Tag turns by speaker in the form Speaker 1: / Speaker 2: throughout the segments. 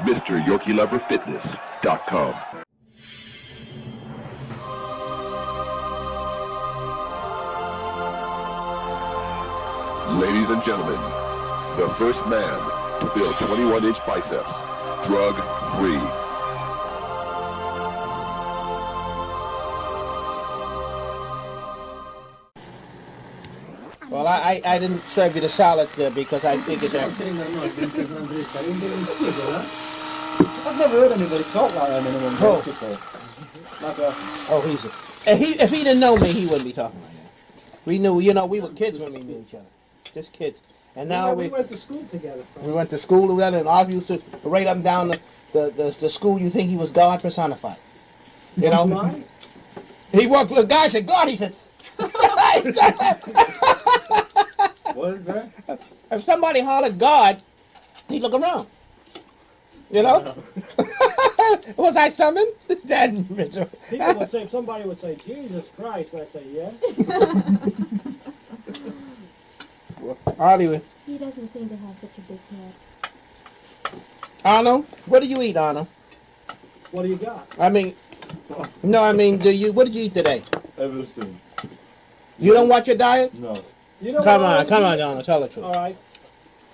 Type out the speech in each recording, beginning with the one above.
Speaker 1: MrYorkieLoverFitness.com. Ladies and gentlemen, the first man to build 21-inch biceps, drug-free.
Speaker 2: Well, I didn't serve you the salad because I figured that.
Speaker 3: I've never heard anybody talk like that in anyone before.
Speaker 2: If he didn't know me, he wouldn't be talking like that. We knew, we were kids when we knew each other. Just kids. And now
Speaker 4: we went to school together.
Speaker 2: We went to school together and argued to right up and down the school. You think he was God personified? You know?
Speaker 4: Right.
Speaker 2: He walked with a guy, said, God, he says.
Speaker 3: What is that?
Speaker 2: If somebody hollered God, he'd look around. You know? Was I summoned? That Mitchell.
Speaker 4: People would say, somebody would say, Jesus Christ, and I'd say, yes.
Speaker 2: Artie.
Speaker 5: He doesn't seem to have such a big head.
Speaker 2: Arnold, what do you eat, Arnold?
Speaker 4: What do you got?
Speaker 2: What did you eat today?
Speaker 3: Everything.
Speaker 2: You don't watch your diet?
Speaker 3: No.
Speaker 4: You know
Speaker 2: come on, Arnold, tell the truth.
Speaker 4: All right.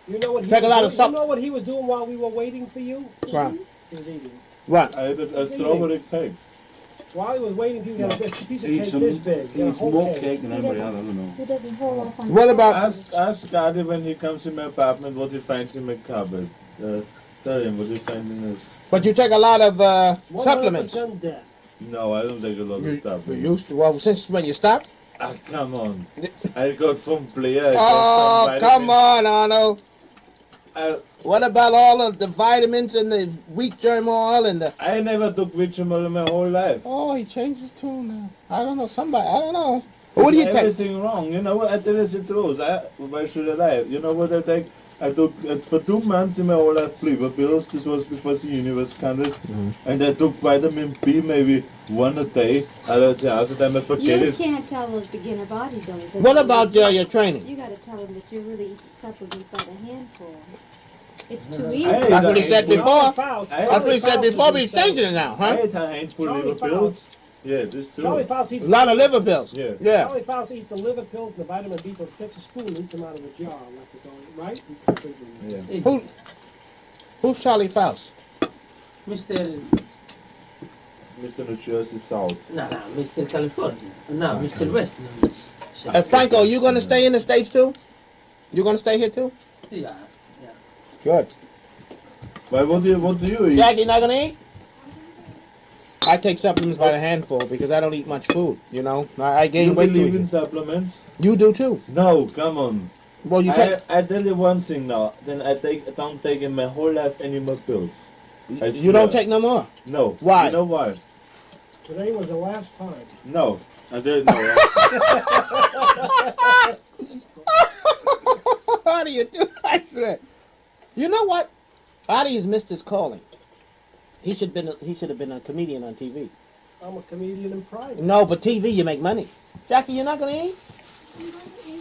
Speaker 4: You know what he
Speaker 2: Take a lot of
Speaker 4: you know what he was doing while we were waiting for you?
Speaker 2: Right.
Speaker 4: He was eating.
Speaker 2: Right.
Speaker 3: I ate a strawberry cake.
Speaker 4: While he was waiting for you, he had a piece of cake this big.
Speaker 6: He eats more cake than anybody else, I don't know.
Speaker 5: He doesn't hold off on
Speaker 2: What about...
Speaker 3: Ask Artie when he comes in my apartment what he finds in my cupboard. Tell him what he finds in his...
Speaker 2: But you take a lot of supplements.
Speaker 4: 100% death.
Speaker 3: No, I don't take a lot of supplements.
Speaker 2: You used to? Well, since when you stopped?
Speaker 3: Ah, come on. I got from Blair.
Speaker 2: Come on, Arnold. What about all of the vitamins and the wheat germ oil and the...
Speaker 3: I never took wheat germ oil in my whole life.
Speaker 2: Oh, he changed his tune now. I don't know, I don't know. What do you take?
Speaker 3: Everything wrong. You know what? I tell you the truth. Why should I lie? You know what I take? I took, for 2 months in my whole life, fever pills. This was before the universe started. And I took vitamin B maybe one a day. The other time I forget it.
Speaker 5: You can't tell those beginner bodybuilders.
Speaker 2: What about your training?
Speaker 5: You got to tell them that you really eat supplements by the handful. It's too easy.
Speaker 2: That's what he said before. That's what he said before, but he's changing it now,
Speaker 3: I
Speaker 2: huh?
Speaker 3: ate a handful of liver pills. Yeah, this is true.
Speaker 4: Charlie Fauci eats
Speaker 2: A lot of liver pills.
Speaker 3: Yeah.
Speaker 4: Charlie Fauci eats the liver pills and the vitamin B pills, takes a spoon and eats them out of a jar. Right?
Speaker 3: Yeah.
Speaker 2: Who's Charlie Faust?
Speaker 7: Mr.
Speaker 3: New Jersey South.
Speaker 7: No, Mr. California. No, Mr. West.
Speaker 2: Franco, you going to stay in the States too? You going to stay here too?
Speaker 7: Yeah.
Speaker 2: Good.
Speaker 3: Why, what do you eat?
Speaker 2: Jackie, not going to eat? I take supplements by the handful because I don't eat much food, you know. I gain weight.
Speaker 3: You believe in supplements?
Speaker 2: You do too.
Speaker 3: No, come on.
Speaker 2: Well, you take...
Speaker 3: I tell you one thing now. Then I don't take in my whole life any more pills.
Speaker 2: You don't take no more?
Speaker 3: No.
Speaker 2: Why?
Speaker 3: You know why?
Speaker 4: Today was the last time.
Speaker 3: No. I didn't know.
Speaker 2: How do you do? I swear. You know what? Artie has missed his calling. He should have been a comedian on TV.
Speaker 4: I'm a comedian in private.
Speaker 2: No, but TV you make money. Jackie, you're not gonna eat?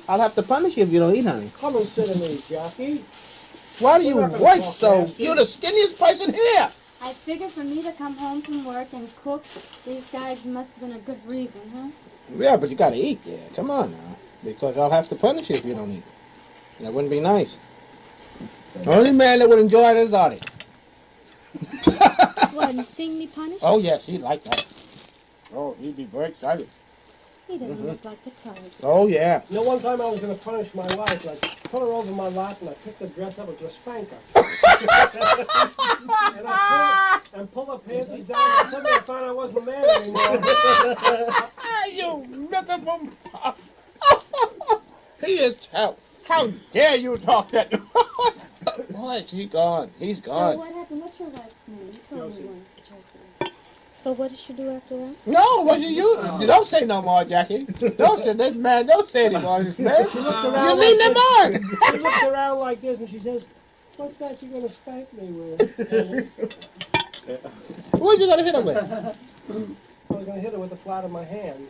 Speaker 2: I'll have to punish you if you don't eat, honey.
Speaker 4: Come and sit in me, Jackie.
Speaker 2: Why do you work so? You're the skinniest person here.
Speaker 5: I figure for me to come home from work and cook, these guys must have been a good reason, huh?
Speaker 2: Yeah, but you gotta eat there. Come on now. Because I'll have to punish you if you don't eat. That wouldn't be nice. The only man that would enjoy it is Artie.
Speaker 5: What, seeing me punished?
Speaker 2: Oh, yes, he'd like that. Oh, he'd be very excited.
Speaker 5: He doesn't look like the type.
Speaker 2: Oh, yeah.
Speaker 4: You know, one time I was going to punish my wife. I put her over my lap and I picked the dress up into a spanker. And I pulled her panties down and suddenly I found I wasn't a man anymore.
Speaker 2: You miserable... He is... How dare you talk that... Boy, he's gone. He's gone.
Speaker 5: So what happened? What's your wife's name? You told me one. So what did she do after that?
Speaker 2: No, it wasn't you. Don't say no more, Jackie. Don't say this man. Don't say anymore, this man. You lead them on.
Speaker 4: She looked around like this and she says, "What's that you're going to spank me with?"
Speaker 2: What you going to hit her with?
Speaker 4: I was going to hit her with the flat of my hand.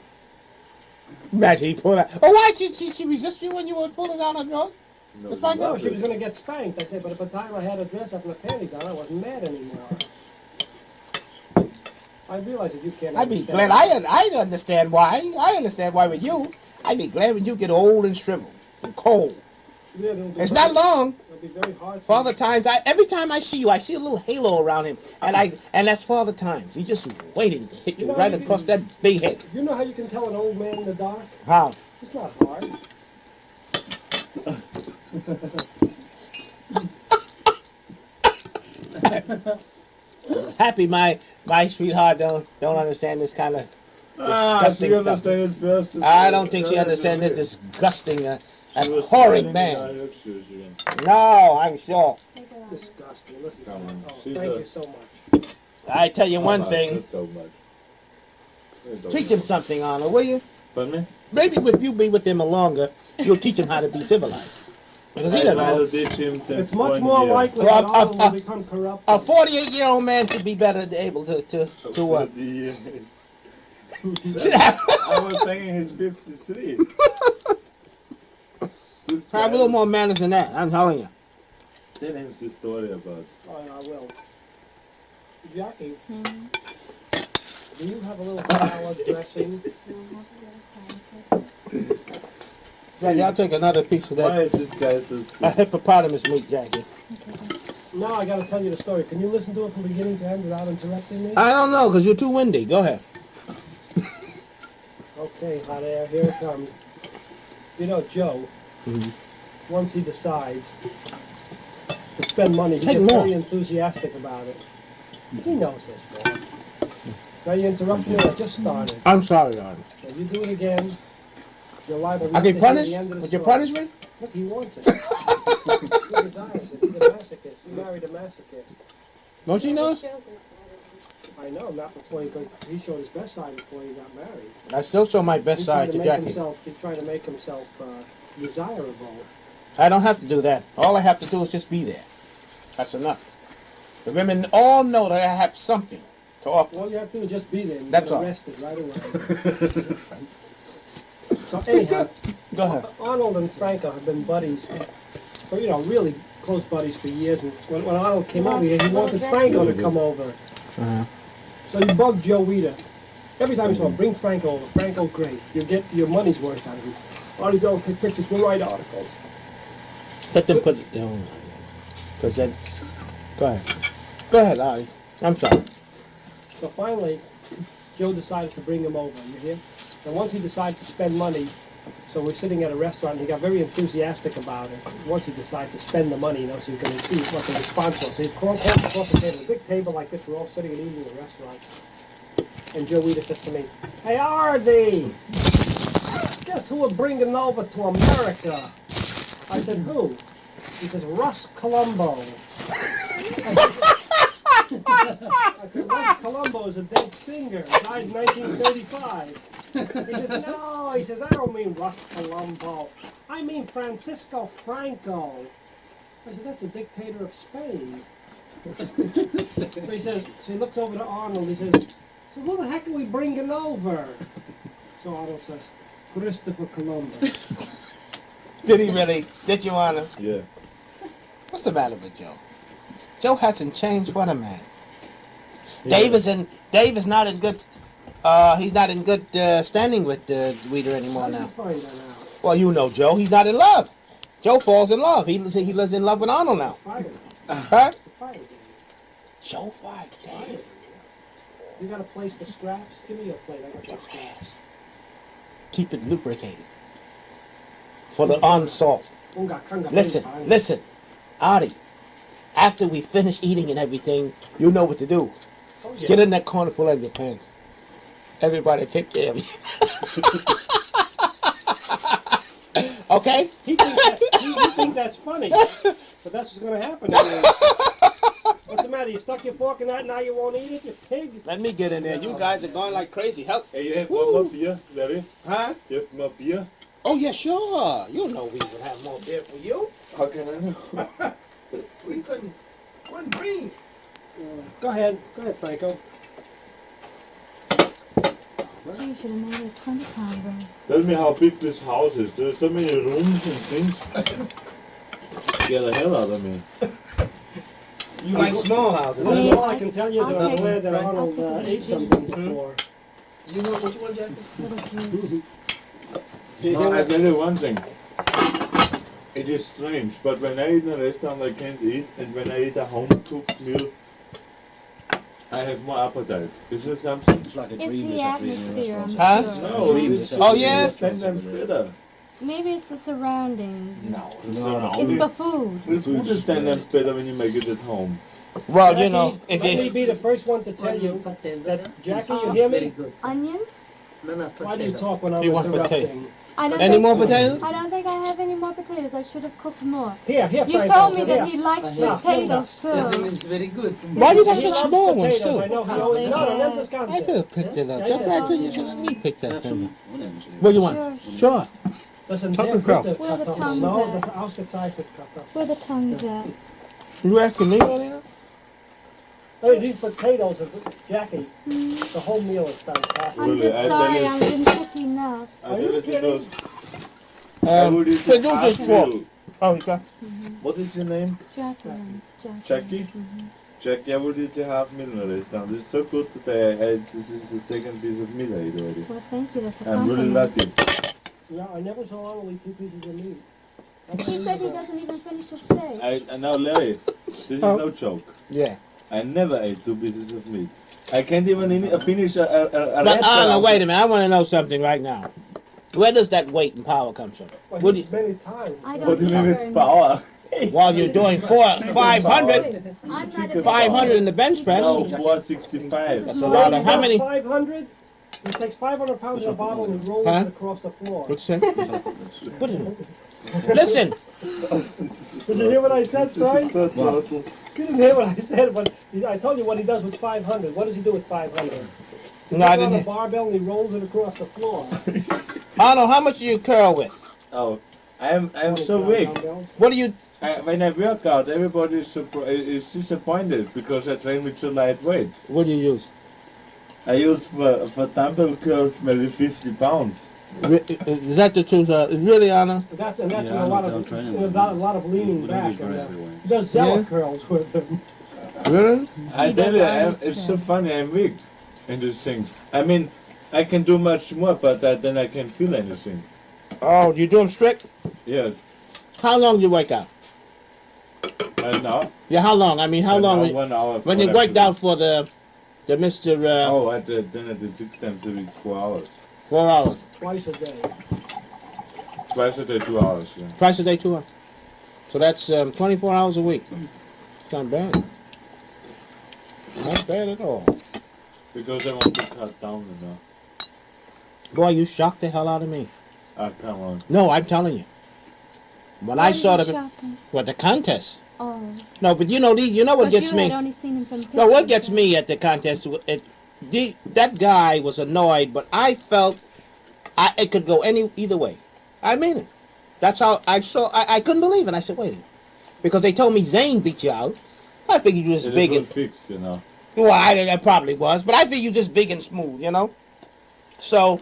Speaker 2: Imagine he pulled out. Oh, why did she resist you when you were pulling out her nose?
Speaker 3: No,
Speaker 2: It's like,
Speaker 3: you
Speaker 4: No,
Speaker 3: love
Speaker 4: she was
Speaker 3: it.
Speaker 4: going to get spanked. I said, but at the time I had a dress up and a panties on, I wasn't mad anymore. I realize that you can't
Speaker 2: I'd be
Speaker 4: understand.
Speaker 2: glad. I understand why. I understand why with you. I'd be glad when you get old and shriveled and cold.
Speaker 4: Yeah, it'll be
Speaker 2: It's
Speaker 4: very-
Speaker 2: not long.
Speaker 4: It'll be very hard for
Speaker 2: Father
Speaker 4: you.
Speaker 2: Times, every time I see you, I see a little halo around him, and that's Father Times. He's just waiting to hit you
Speaker 4: You know,
Speaker 2: right
Speaker 4: you
Speaker 2: across
Speaker 4: can-
Speaker 2: that big head.
Speaker 4: You know how you can tell an old man in the dark?
Speaker 2: How?
Speaker 4: It's not hard.
Speaker 2: Happy, my sweetheart don't understand this kind of
Speaker 3: Ah,
Speaker 2: disgusting
Speaker 3: she
Speaker 2: stuff.
Speaker 3: understand it first.
Speaker 2: I don't think she understands this disgusting,
Speaker 3: She was
Speaker 2: abhorrent
Speaker 3: standing
Speaker 2: man.
Speaker 3: in the shoes again.
Speaker 2: No, I'm sure.
Speaker 5: Take it off.
Speaker 4: Disgusting. Listen,
Speaker 3: Come on.
Speaker 4: oh,
Speaker 3: She's
Speaker 4: thank
Speaker 3: a-
Speaker 4: you so much.
Speaker 2: I tell you one
Speaker 3: How much?
Speaker 2: thing.
Speaker 3: Not so much.
Speaker 2: Teach him something, Arnold, will you?
Speaker 3: Pardon me?
Speaker 2: Maybe if you be with him longer, you'll teach him how to be civilized. Because he
Speaker 3: I
Speaker 2: doesn't
Speaker 3: try
Speaker 2: know.
Speaker 3: to teach him since
Speaker 4: It's much
Speaker 3: 1
Speaker 4: more
Speaker 3: year.
Speaker 4: likely
Speaker 2: Well,
Speaker 4: that Arnold will become corrupt.
Speaker 2: A 48-year-old man should be better able to what?
Speaker 3: I was saying he's 53.
Speaker 2: Have a little more manners than that, I'm telling you.
Speaker 3: Tell him the story about.
Speaker 4: Oh, I will. Jackie,
Speaker 5: Mhm.
Speaker 4: do you have a little salad dressing?
Speaker 2: Jackie, I'll take another piece of
Speaker 3: Why
Speaker 2: that
Speaker 3: is this guy so
Speaker 2: a hippopotamus meat, Jackie.
Speaker 4: Now I got to tell you the story. Can you listen to it from beginning to end without interrupting me?
Speaker 2: I don't know, because you're too windy. Go ahead.
Speaker 4: Okay, hot air, here it comes. You know, Joe,
Speaker 2: Mhm.
Speaker 4: once he decides to spend money, he
Speaker 2: Take
Speaker 4: gets
Speaker 2: more.
Speaker 4: very enthusiastic about it. He knows this, boy. Now you interrupt me, I just started.
Speaker 2: I'm sorry, Arnold.
Speaker 4: If you do it again, you're liable
Speaker 2: I
Speaker 4: not
Speaker 2: get
Speaker 4: to hear
Speaker 2: punished?
Speaker 4: the end of the
Speaker 2: Would you
Speaker 4: story.
Speaker 2: punish me?
Speaker 4: Look, he wants it. He desires it. He's a masochist. He married a masochist.
Speaker 2: Don't you know?
Speaker 4: I know, not before he showed his best side before he got married.
Speaker 2: I still show my best
Speaker 4: He's trying
Speaker 2: side to
Speaker 4: to make
Speaker 2: Jackie.
Speaker 4: himself, he's trying to make himself desirable.
Speaker 2: I don't have to do that. All I have to do is just be there. That's enough. The women all know that I have something to offer.
Speaker 4: All you have to do is just be there and you
Speaker 2: That's
Speaker 4: get
Speaker 2: all.
Speaker 4: arrested right away. So anyhow,
Speaker 2: Go ahead.
Speaker 4: Arnold and Franco have been buddies, for, really close buddies for years. And when Arnold came over here, he wanted Franco to come over.
Speaker 2: Uh-huh.
Speaker 4: So he bugged Joe Weider. Every time he saw him, bring Franco over. Franco, great. You'll get your money's worth out of him. All these old take pictures, we'll write articles.
Speaker 2: Let them put it down. Because that's... Go ahead. Go ahead, Artie. I'm sorry.
Speaker 4: So finally, Joe decided to bring him over, you hear? And once he decided to spend money, so we're sitting at a restaurant, and he got very enthusiastic about it. Once he decided to spend the money, so you can see what the response was. So he's across the table, a big table like this, we're all sitting and eating in a restaurant. And Joe Weider says to me, "Hey, Artie, guess who we're bringing over to America?" I said, "Who?" He says, "Russ Columbu." I said, "Russ Columbu is a dead singer. Died in 1935. He says, "No," he says, "I don't mean Russ Columbu. I mean Francisco Franco." I said, "That's the dictator of Spain." So he looks over to Arnold, he says, "So who the heck are we bringing over?" So Arnold says, "Christopher Columbus."
Speaker 2: Did he really? Did you, Arnold?
Speaker 3: Yeah.
Speaker 2: What's the matter with Joe? Joe hasn't changed. What a man.
Speaker 3: Yeah.
Speaker 2: Dave is not in good. He's not in good standing with Weider
Speaker 4: How
Speaker 2: anymore
Speaker 4: did you
Speaker 2: now.
Speaker 4: find that out?
Speaker 2: Well, you know Joe. He's not in love. Joe falls in love. He lives in love with Arnold now.
Speaker 4: Fired him.
Speaker 2: Huh?
Speaker 4: Fired him.
Speaker 2: Joe fired Dave.
Speaker 4: You got a place for scraps? Give me your plate. I got your scraps.
Speaker 2: Keep it lubricated for the onslaught. Listen, Artie. After we finish eating and everything, you know what to do.
Speaker 4: Oh,
Speaker 2: Just get in that corner, pull out your pants. Everybody take care of you. Okay?
Speaker 4: He thinks that's funny, but that's what's going to happen. What's the matter? You stuck your fork in that, now you won't eat it, you pig?
Speaker 2: Let me get in there. You guys are going like crazy. Help.
Speaker 3: Hey, you have one more beer, Larry?
Speaker 2: Huh?
Speaker 3: You have more beer?
Speaker 2: Oh, yeah, sure. You know we would have more beer for you.
Speaker 3: How can I know?
Speaker 2: We couldn't dream.
Speaker 4: Go ahead, Franco.
Speaker 5: You should have made it 20 pound roast.
Speaker 3: Tell me how big this house is. There's so many rooms and things. scare the hell out of me.
Speaker 2: You like small houses?
Speaker 5: I mean,
Speaker 4: That's all I can tell you that
Speaker 5: I'll
Speaker 4: I'm
Speaker 5: take
Speaker 4: glad
Speaker 5: it.
Speaker 4: that
Speaker 5: I'll
Speaker 4: Arnold
Speaker 5: take it.
Speaker 4: ate something before.
Speaker 2: You want what you want, Jackie?
Speaker 3: No, I tell you one thing. It is strange, but when I eat in a restaurant I can't eat, and when I eat a home-cooked meal, I have more appetite. Is there something?
Speaker 6: It's like a
Speaker 5: It's
Speaker 6: dream
Speaker 5: the
Speaker 6: this after eating in a
Speaker 5: atmosphere, I'm
Speaker 6: restaurant.
Speaker 2: Huh?
Speaker 5: sure.
Speaker 3: No,
Speaker 6: Dream
Speaker 3: it's
Speaker 6: this
Speaker 2: Oh,
Speaker 6: after eating in
Speaker 2: yeah?
Speaker 6: a
Speaker 3: it's 10
Speaker 6: restaurant
Speaker 3: times
Speaker 6: over there.
Speaker 3: better.
Speaker 5: Maybe it's the surroundings.
Speaker 2: No.
Speaker 5: It's the food.
Speaker 3: The food is 10 times better when you make it at home.
Speaker 2: Well, you know,
Speaker 4: Jackie,
Speaker 2: if
Speaker 4: let me
Speaker 2: you...
Speaker 4: be the first one to tell you that, Jackie, you hear
Speaker 7: Very
Speaker 4: me?
Speaker 7: good.
Speaker 5: Onions?
Speaker 7: No,
Speaker 4: Why do you
Speaker 7: potato.
Speaker 4: talk when I'm
Speaker 2: He wants
Speaker 4: interrupting?
Speaker 5: I don't
Speaker 2: Any
Speaker 5: think,
Speaker 2: more potatoes?
Speaker 5: I don't think I have any more potatoes. I should have cooked more.
Speaker 4: Here,
Speaker 5: You
Speaker 4: Franco,
Speaker 5: told me
Speaker 4: here.
Speaker 5: that he likes
Speaker 7: Yeah.
Speaker 5: potatoes
Speaker 7: Everything
Speaker 5: too.
Speaker 7: is very good.
Speaker 2: Why you got
Speaker 4: He
Speaker 2: such
Speaker 4: loves
Speaker 2: small ones,
Speaker 4: potatoes. I
Speaker 2: too?
Speaker 4: know he always... No, no, never
Speaker 2: I
Speaker 4: discounted.
Speaker 2: could have picked it up.
Speaker 4: Yeah,
Speaker 2: That's
Speaker 4: I
Speaker 2: why I
Speaker 4: said-
Speaker 2: think you should let me pick that
Speaker 6: Have
Speaker 2: thing
Speaker 6: some
Speaker 2: up.
Speaker 6: onions.
Speaker 2: What do you want?
Speaker 5: Sure.
Speaker 2: Sure.
Speaker 4: Listen,
Speaker 2: Tucker
Speaker 4: there,
Speaker 2: Crow.
Speaker 4: put the
Speaker 5: Where the
Speaker 4: cut
Speaker 5: tongues
Speaker 4: No,
Speaker 5: at?
Speaker 4: that's Oscar Typhus cut up.
Speaker 5: Where the tongues at?
Speaker 2: You asking me, Olina?
Speaker 4: Hey, these potatoes, Jackie, the whole meal is fantastic.
Speaker 5: I'm
Speaker 3: Really, I
Speaker 5: just
Speaker 3: tell
Speaker 5: sorry,
Speaker 3: you-
Speaker 5: I didn't cook enough.
Speaker 3: I tell you
Speaker 4: kidding?
Speaker 3: because I would eat
Speaker 2: Produce
Speaker 3: half
Speaker 2: this fork.
Speaker 3: meal.
Speaker 2: Oh, you got...
Speaker 3: What is your name?
Speaker 5: Jacqueline.
Speaker 3: Jackie? Jackie, I would eat a half meal in a restaurant. It's so good that this is the second piece of meat I ate already.
Speaker 5: Well, thank you. That's a
Speaker 3: I'm really
Speaker 5: compliment.
Speaker 3: lucky.
Speaker 4: Yeah, I never saw Arnold eat 2 pieces of meat.
Speaker 5: He said he doesn't even finish his steak.
Speaker 3: And now, Larry, this is
Speaker 2: Oh.
Speaker 3: no joke.
Speaker 2: Yeah.
Speaker 3: I never ate 2 pieces of meat. I can't even finish a
Speaker 2: But
Speaker 3: restaurant.
Speaker 2: Anna, wait a minute. I want to know something right now. Where does that weight and power come from?
Speaker 4: Well,
Speaker 2: What do
Speaker 4: he's many times.
Speaker 5: I don't
Speaker 3: What do you
Speaker 5: eat
Speaker 3: mean
Speaker 5: very
Speaker 3: it's
Speaker 5: much.
Speaker 3: power?
Speaker 2: While you're doing 500,
Speaker 5: I'm not a
Speaker 3: Chicken
Speaker 5: big
Speaker 2: 500 in the bench press.
Speaker 3: No, 465.
Speaker 2: That's a lot of... How many...
Speaker 4: 500? He takes 500 pounds in a bottle and rolls
Speaker 2: Huh?
Speaker 4: it across the floor.
Speaker 2: What's that? What is it? Listen.
Speaker 4: Did you hear what I said,
Speaker 3: This is
Speaker 4: Frank?
Speaker 3: so total.
Speaker 4: You didn't hear what I said, but I told you what he does with 500. What does he do with 500? He
Speaker 2: No, I
Speaker 4: puts it on
Speaker 2: didn't
Speaker 4: a
Speaker 2: hear.
Speaker 4: barbell and he rolls it across the floor.
Speaker 2: Arnold, how much do you curl with?
Speaker 3: Oh, I'm so weak.
Speaker 2: What do you...
Speaker 3: When I work out, everybody is disappointed because I train with so lightweight.
Speaker 2: What do you use?
Speaker 3: I use for dumbbell curls maybe 50 pounds.
Speaker 2: Is that the truth? Really, Anna?
Speaker 4: That's
Speaker 6: Yeah,
Speaker 4: in
Speaker 6: I
Speaker 4: a lot
Speaker 6: know,
Speaker 4: of
Speaker 6: training
Speaker 4: in a
Speaker 6: with
Speaker 4: lot of leaning
Speaker 6: We don't
Speaker 4: back.
Speaker 6: use very
Speaker 4: And,
Speaker 6: heavy weights.
Speaker 4: he does zealot
Speaker 2: Yeah.
Speaker 4: curls with them.
Speaker 2: Really?
Speaker 3: I
Speaker 5: He
Speaker 3: tell
Speaker 5: does
Speaker 3: you,
Speaker 5: always
Speaker 3: it's
Speaker 5: say.
Speaker 3: so funny, I'm weak in these things. I mean, I can do much more, but then I can't feel anything.
Speaker 2: Oh, you do them strict?
Speaker 3: Yeah,
Speaker 2: How long do you work out?
Speaker 3: and now?
Speaker 2: Yeah, how long? I mean, how long?
Speaker 3: 1 hour.
Speaker 2: When you worked out for the Mr.
Speaker 3: Oh, then I did 6 times a week, 4 hours.
Speaker 2: 4 hours.
Speaker 4: Twice a day.
Speaker 3: Twice a day, 2 hours, yeah.
Speaker 2: Twice a day, 2 hours. So that's 24 hours a week. It's not bad. Not bad at all.
Speaker 3: Because I want to cut down, you know.
Speaker 2: Boy, you shocked the hell out of me.
Speaker 3: Ah, come on.
Speaker 2: No, I'm telling you. When I saw the
Speaker 5: Shocking.
Speaker 2: contest.
Speaker 5: Oh.
Speaker 2: No, but you know what
Speaker 5: But
Speaker 2: gets
Speaker 5: you
Speaker 2: me.
Speaker 5: had only seen him from pictures.
Speaker 2: No, what gets me at the contest? That guy was annoyed, but I felt it could go either way. I mean it. That's how I saw. I couldn't believe it. I said, wait a minute, because they told me Zane beat you out. I figured you was
Speaker 3: It
Speaker 2: big
Speaker 3: was
Speaker 2: and
Speaker 3: fixed, you know.
Speaker 2: well, I probably was, but I figured you just big and smooth, you know. So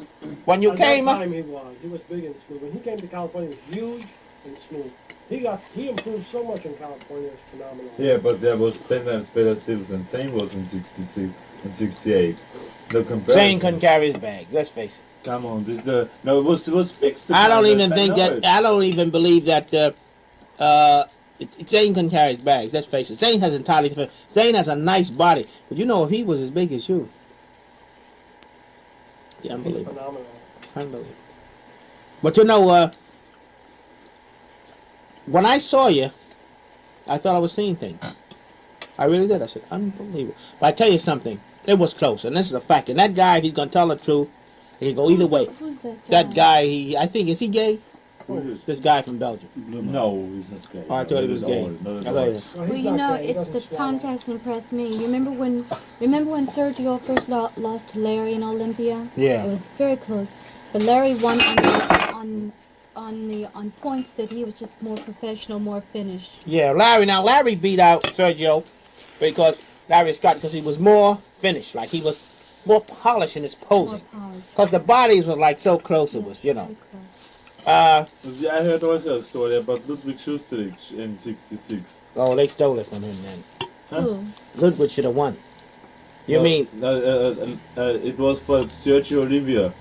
Speaker 2: when you
Speaker 4: At
Speaker 2: came
Speaker 4: that
Speaker 2: up,
Speaker 4: time he was big and smooth. When he came to California, he was huge and smooth. He improved so much in California. It's phenomenal.
Speaker 3: Yeah, but there was 10 times better skills than Zane was in 66 and 68. The comparison.
Speaker 2: Zane couldn't carry his bags. Let's face it.
Speaker 3: Come on, it was fixed.
Speaker 2: I don't
Speaker 3: time,
Speaker 2: even think
Speaker 3: know
Speaker 2: that.
Speaker 3: it.
Speaker 2: I don't even believe that. Zane can carry his bags. Let's face it. Zane has entirely different. Zane has a nice body, but you know if he was as big as you, yeah,
Speaker 4: He's
Speaker 2: unbelievable,
Speaker 4: phenomenal.
Speaker 2: unbelievable. But you know, when I saw you, I thought I was seeing things. I really did. I said, unbelievable. But I tell you something, it was close, and this is a fact. And that guy, if he's gonna tell the truth, he can go either way.
Speaker 5: Who's
Speaker 2: That guy, I think, is he gay?
Speaker 3: Who is-
Speaker 2: This guy from Belgium.
Speaker 3: No, he's not gay.
Speaker 2: Oh, I thought he was gay.
Speaker 3: No,
Speaker 2: I thought he was.
Speaker 4: Well,
Speaker 5: Well,
Speaker 4: he's
Speaker 5: you
Speaker 4: not
Speaker 5: know,
Speaker 4: gay. He
Speaker 5: the
Speaker 4: doesn't swallow.
Speaker 5: contest impressed me. You remember when Sergio first lost to Larry in Olympia? It
Speaker 2: Yeah.
Speaker 5: was very close, but Larry won on points that he was just more professional, more finished.
Speaker 2: Yeah, Larry beat out Sergio because Larry Scott because he was more finished, like he was more polished in his
Speaker 5: More
Speaker 2: posing.
Speaker 5: polished.
Speaker 2: Because the bodies were like so close, it was, you know.
Speaker 5: Very close.
Speaker 3: I heard also a story about Ludwig Schusterich in '66.
Speaker 2: Oh, they stole it from him then.
Speaker 5: Who?
Speaker 2: Ludwig should have won. You mean?
Speaker 3: It was for Sergio Olivier,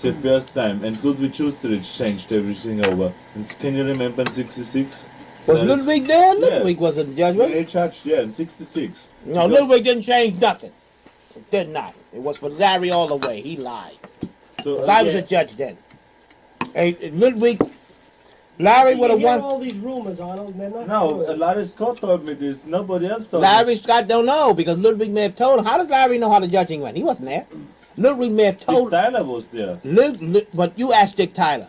Speaker 3: the first time, and Ludwig Schusterich changed everything over. And can you remember in '66?
Speaker 2: Was Ludwig there?
Speaker 3: Yeah.
Speaker 2: Ludwig wasn't the judge, was he?
Speaker 3: They charged, yeah, in '66.
Speaker 2: No, Ludwig didn't change nothing. It did not. It was for Larry all the way. He lied.
Speaker 3: So,
Speaker 2: 'Cause I was a judge then. Hey, Ludwig, Larry would have
Speaker 4: You hear
Speaker 2: won.
Speaker 4: all these rumors, Arnold, and they're not
Speaker 3: No,
Speaker 4: true.
Speaker 3: Larry Scott told me this. Nobody else told me.
Speaker 2: Larry Scott don't know because Ludwig may have told him. How does Larry know how the judging went? He wasn't there. Ludwig may have
Speaker 3: Dick
Speaker 2: told.
Speaker 3: Tyler was there.
Speaker 2: But you asked Dick Tyler.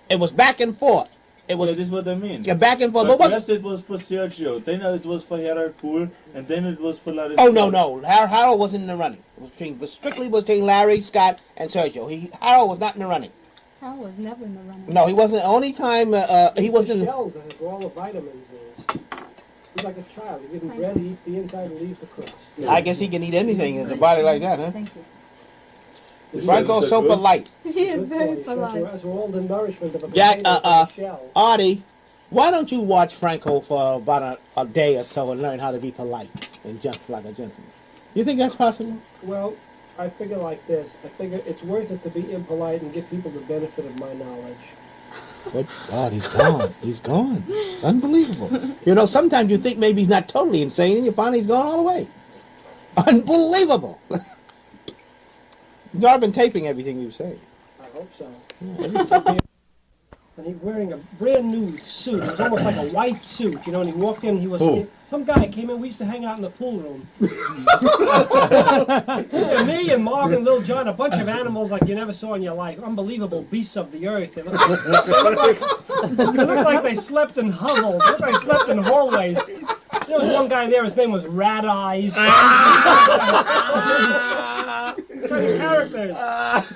Speaker 2: It was back and forth. It was
Speaker 3: Yeah, this is what I mean.
Speaker 2: back and forth.
Speaker 3: But
Speaker 2: But what?
Speaker 3: first it was for Sergio, then it was for Harold Poole, and then it was for Larry
Speaker 2: Oh
Speaker 3: Scott.
Speaker 2: no. Harold wasn't in the running. It was strictly between Larry Scott and Sergio. Harold was not in the running.
Speaker 5: Harold was never in the running.
Speaker 2: No, he wasn't. Only time he wasn't. In,
Speaker 4: Shells that have all the vitamins in. He's like a child. You give him bread, he eats the inside and leaves the crust.
Speaker 2: I guess he can eat anything in the body like that, huh?
Speaker 5: Thank you.
Speaker 2: Franco's so polite.
Speaker 5: He is
Speaker 4: Good
Speaker 5: very
Speaker 4: boy.
Speaker 5: polite.
Speaker 4: That's all the nourishment of a
Speaker 2: Jack,
Speaker 4: potato from a shell.
Speaker 2: Artie, why don't you watch Franco for about a day or so and learn how to be polite and jump like a gentleman? You think that's possible?
Speaker 4: Well, I figure like this. I figure it's worth it to be impolite and give people the benefit of my knowledge.
Speaker 2: But God, he's gone. He's gone. It's unbelievable. You know, sometimes you think maybe he's not totally insane, and you find he's gone all the way. Unbelievable. You know, I've been taping everything you say.
Speaker 4: I hope so.
Speaker 2: Yeah.
Speaker 4: And he's wearing a brand new suit. It was almost like a white suit, you know, and he walked in, he was...
Speaker 3: Who?
Speaker 4: Some guy came in, we used to hang out in the pool room. And me and Mark and Lil John, a bunch of animals like you never saw in your life. Unbelievable beasts of the earth. They looked like they slept in hovels. They looked like they slept in hallways. There was one guy there, his name was Rat Eyes. Kind of characters.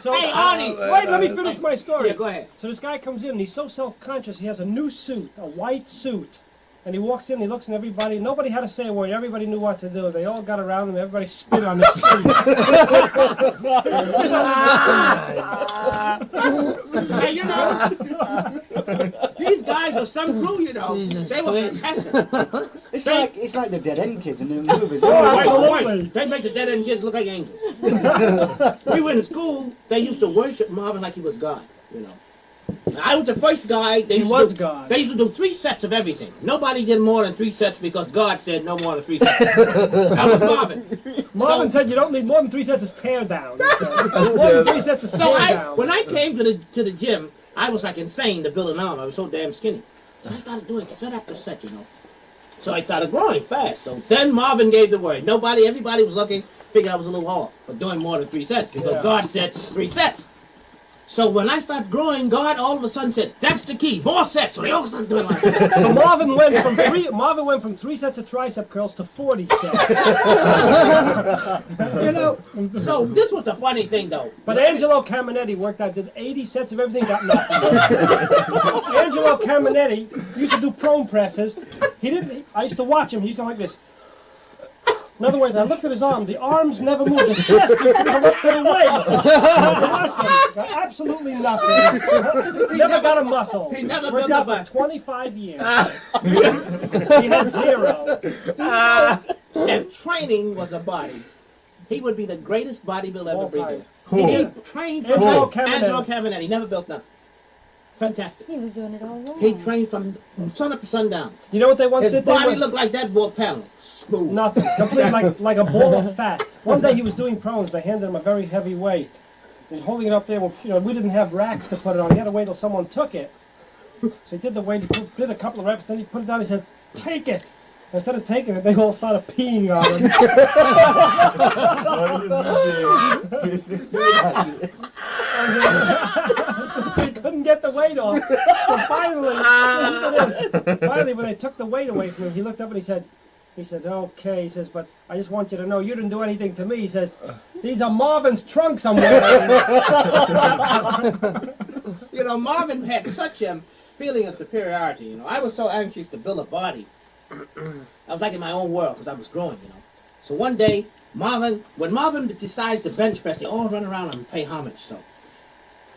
Speaker 4: So,
Speaker 2: Hey, Arnie!
Speaker 4: Wait, let me finish my story.
Speaker 2: Yeah, go ahead.
Speaker 4: So this guy comes in, and he's so self-conscious, he has a new suit, a white suit. And he walks in, he looks at everybody, nobody had to say a word, everybody knew what to do. They all got around him, everybody spit on his suit.
Speaker 2: Hey, you know, these guys were some crew, you know. They were fantastic.
Speaker 6: It's like the Dead End Kids in the movies.
Speaker 2: Right. They make the dead end kids look like angels. We were in school, they used to worship Marvin like he was God, you know. I was the first guy. They used to do,
Speaker 4: God.
Speaker 2: They used to do 3 sets of everything. Nobody did more than 3 sets because God said no more than 3 sets. That was Marvin.
Speaker 4: Marvin said you don't need more than 3 sets of tear down. More than 3 sets of
Speaker 2: So
Speaker 4: tear down.
Speaker 2: when I came to the gym, I was like insane to build an arm. I was so damn skinny. So I started doing set after set, you know. So I started growing fast. So then Marvin gave the word. Everybody was looking, figured I was a little hard for doing more than 3 sets because God said 3 sets. So when I started growing, God all of a sudden said, "That's the key, more sets." So they all started doing like that.
Speaker 4: So Marvin went from 3 sets of tricep curls to 40 sets.
Speaker 2: You know. So this was the funny thing, though.
Speaker 4: But Angelo Caminetti worked out, did 80 sets of everything, got nothing. Angelo Caminetti used to do prone presses. I used to watch him. He used to go like this. In other words, I looked at his arm. The arms never moved. The chest just come up to the weight. I watched him. Got absolutely nothing. Never got a muscle.
Speaker 2: He never
Speaker 4: Worked
Speaker 2: built
Speaker 4: out
Speaker 2: a
Speaker 4: for 25 years. He had 0.
Speaker 2: If training was a body, he would be the greatest bodybuilder ever
Speaker 4: All
Speaker 2: breathed.
Speaker 4: time.
Speaker 2: He trained from
Speaker 4: Angelo Caminetti.
Speaker 2: Angelo Caminetti. He never built nothing. Fantastic.
Speaker 5: He was doing it all wrong.
Speaker 2: He trained from sun up to sundown.
Speaker 4: You know what they once
Speaker 2: His
Speaker 4: did?
Speaker 2: body looked like that wood panel. Smooth.
Speaker 4: Nothing. Complete like a ball of fat. One day he was doing prones. They handed him a very heavy weight. He's holding it up there. Well, you know, we didn't have racks to put it on. He had to wait till someone took it. So he did the weight. He did a couple of reps. Then he put it down. He said, "Take it." Instead of taking it, they all started peeing on him. He couldn't get the weight off. So finally, when they took the weight away from him, he looked up and he said, "Okay," he says, "but I just want you to know you didn't do anything to me." He says, "These are Marvin's trunks I'm wearing."
Speaker 2: You know, Marvin had such a feeling of superiority. You know, I was so anxious to build a body. I was like in my own world because I was growing, you know. So one day, when Marvin decides to bench press, they all run around and pay homage. So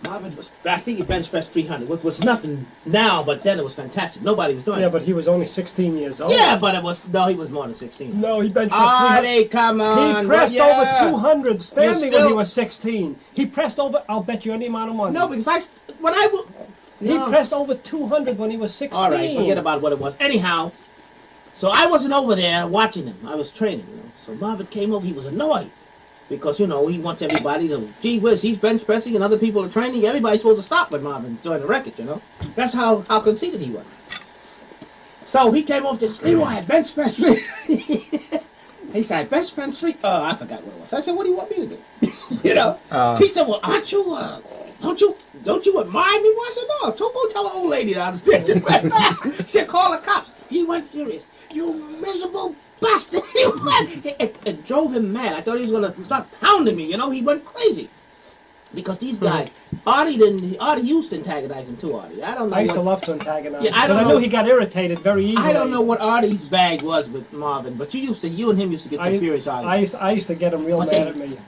Speaker 2: Marvin was, I think he bench pressed 300, which was nothing now, but then it was fantastic. Nobody was doing
Speaker 4: Yeah,
Speaker 2: it.
Speaker 4: but he was only 16 years old.
Speaker 2: Yeah, but it was, no, he was more than 16.
Speaker 4: No, he bench pressed 300.
Speaker 2: Artie, come on.
Speaker 4: He pressed
Speaker 2: yeah.
Speaker 4: over 200 standing when
Speaker 2: still-
Speaker 4: he was 16. He pressed over, I'll bet you any amount of money.
Speaker 2: No, because when I was...
Speaker 4: He pressed over 200 when he was 16.
Speaker 2: All right, forget about what it was. Anyhow, so I wasn't over there watching him. I was training, you know. So Marvin came over, he was annoyed. Because, you know, he wants everybody to, gee whiz, he's bench pressing and other people are training. Everybody's supposed to stop with Marvin during the record, you know. That's how conceited he was. So he came over to Leroy, I bench press 3. He said, bench press 3? Oh, I forgot what it was. I said, what do you want me to do? You know? He said, well, aren't you, don't you admire me? I said, no, go tell an old lady downstairs. She said, call the cops. He went furious. You miserable bastard. He went. It drove him mad. I thought he was going to start pounding me, you know. He went crazy. Because these guys, Artie used to antagonize him too, Artie. I don't know.
Speaker 4: I used to love to antagonize
Speaker 2: Yeah,
Speaker 4: him.
Speaker 2: I don't
Speaker 4: but I
Speaker 2: know.
Speaker 4: knew he got irritated very easily.
Speaker 2: I don't know what Artie's bag was with Marvin, but you and him used to get some furious arguments.
Speaker 4: I used to get him real
Speaker 2: But
Speaker 4: mad at me.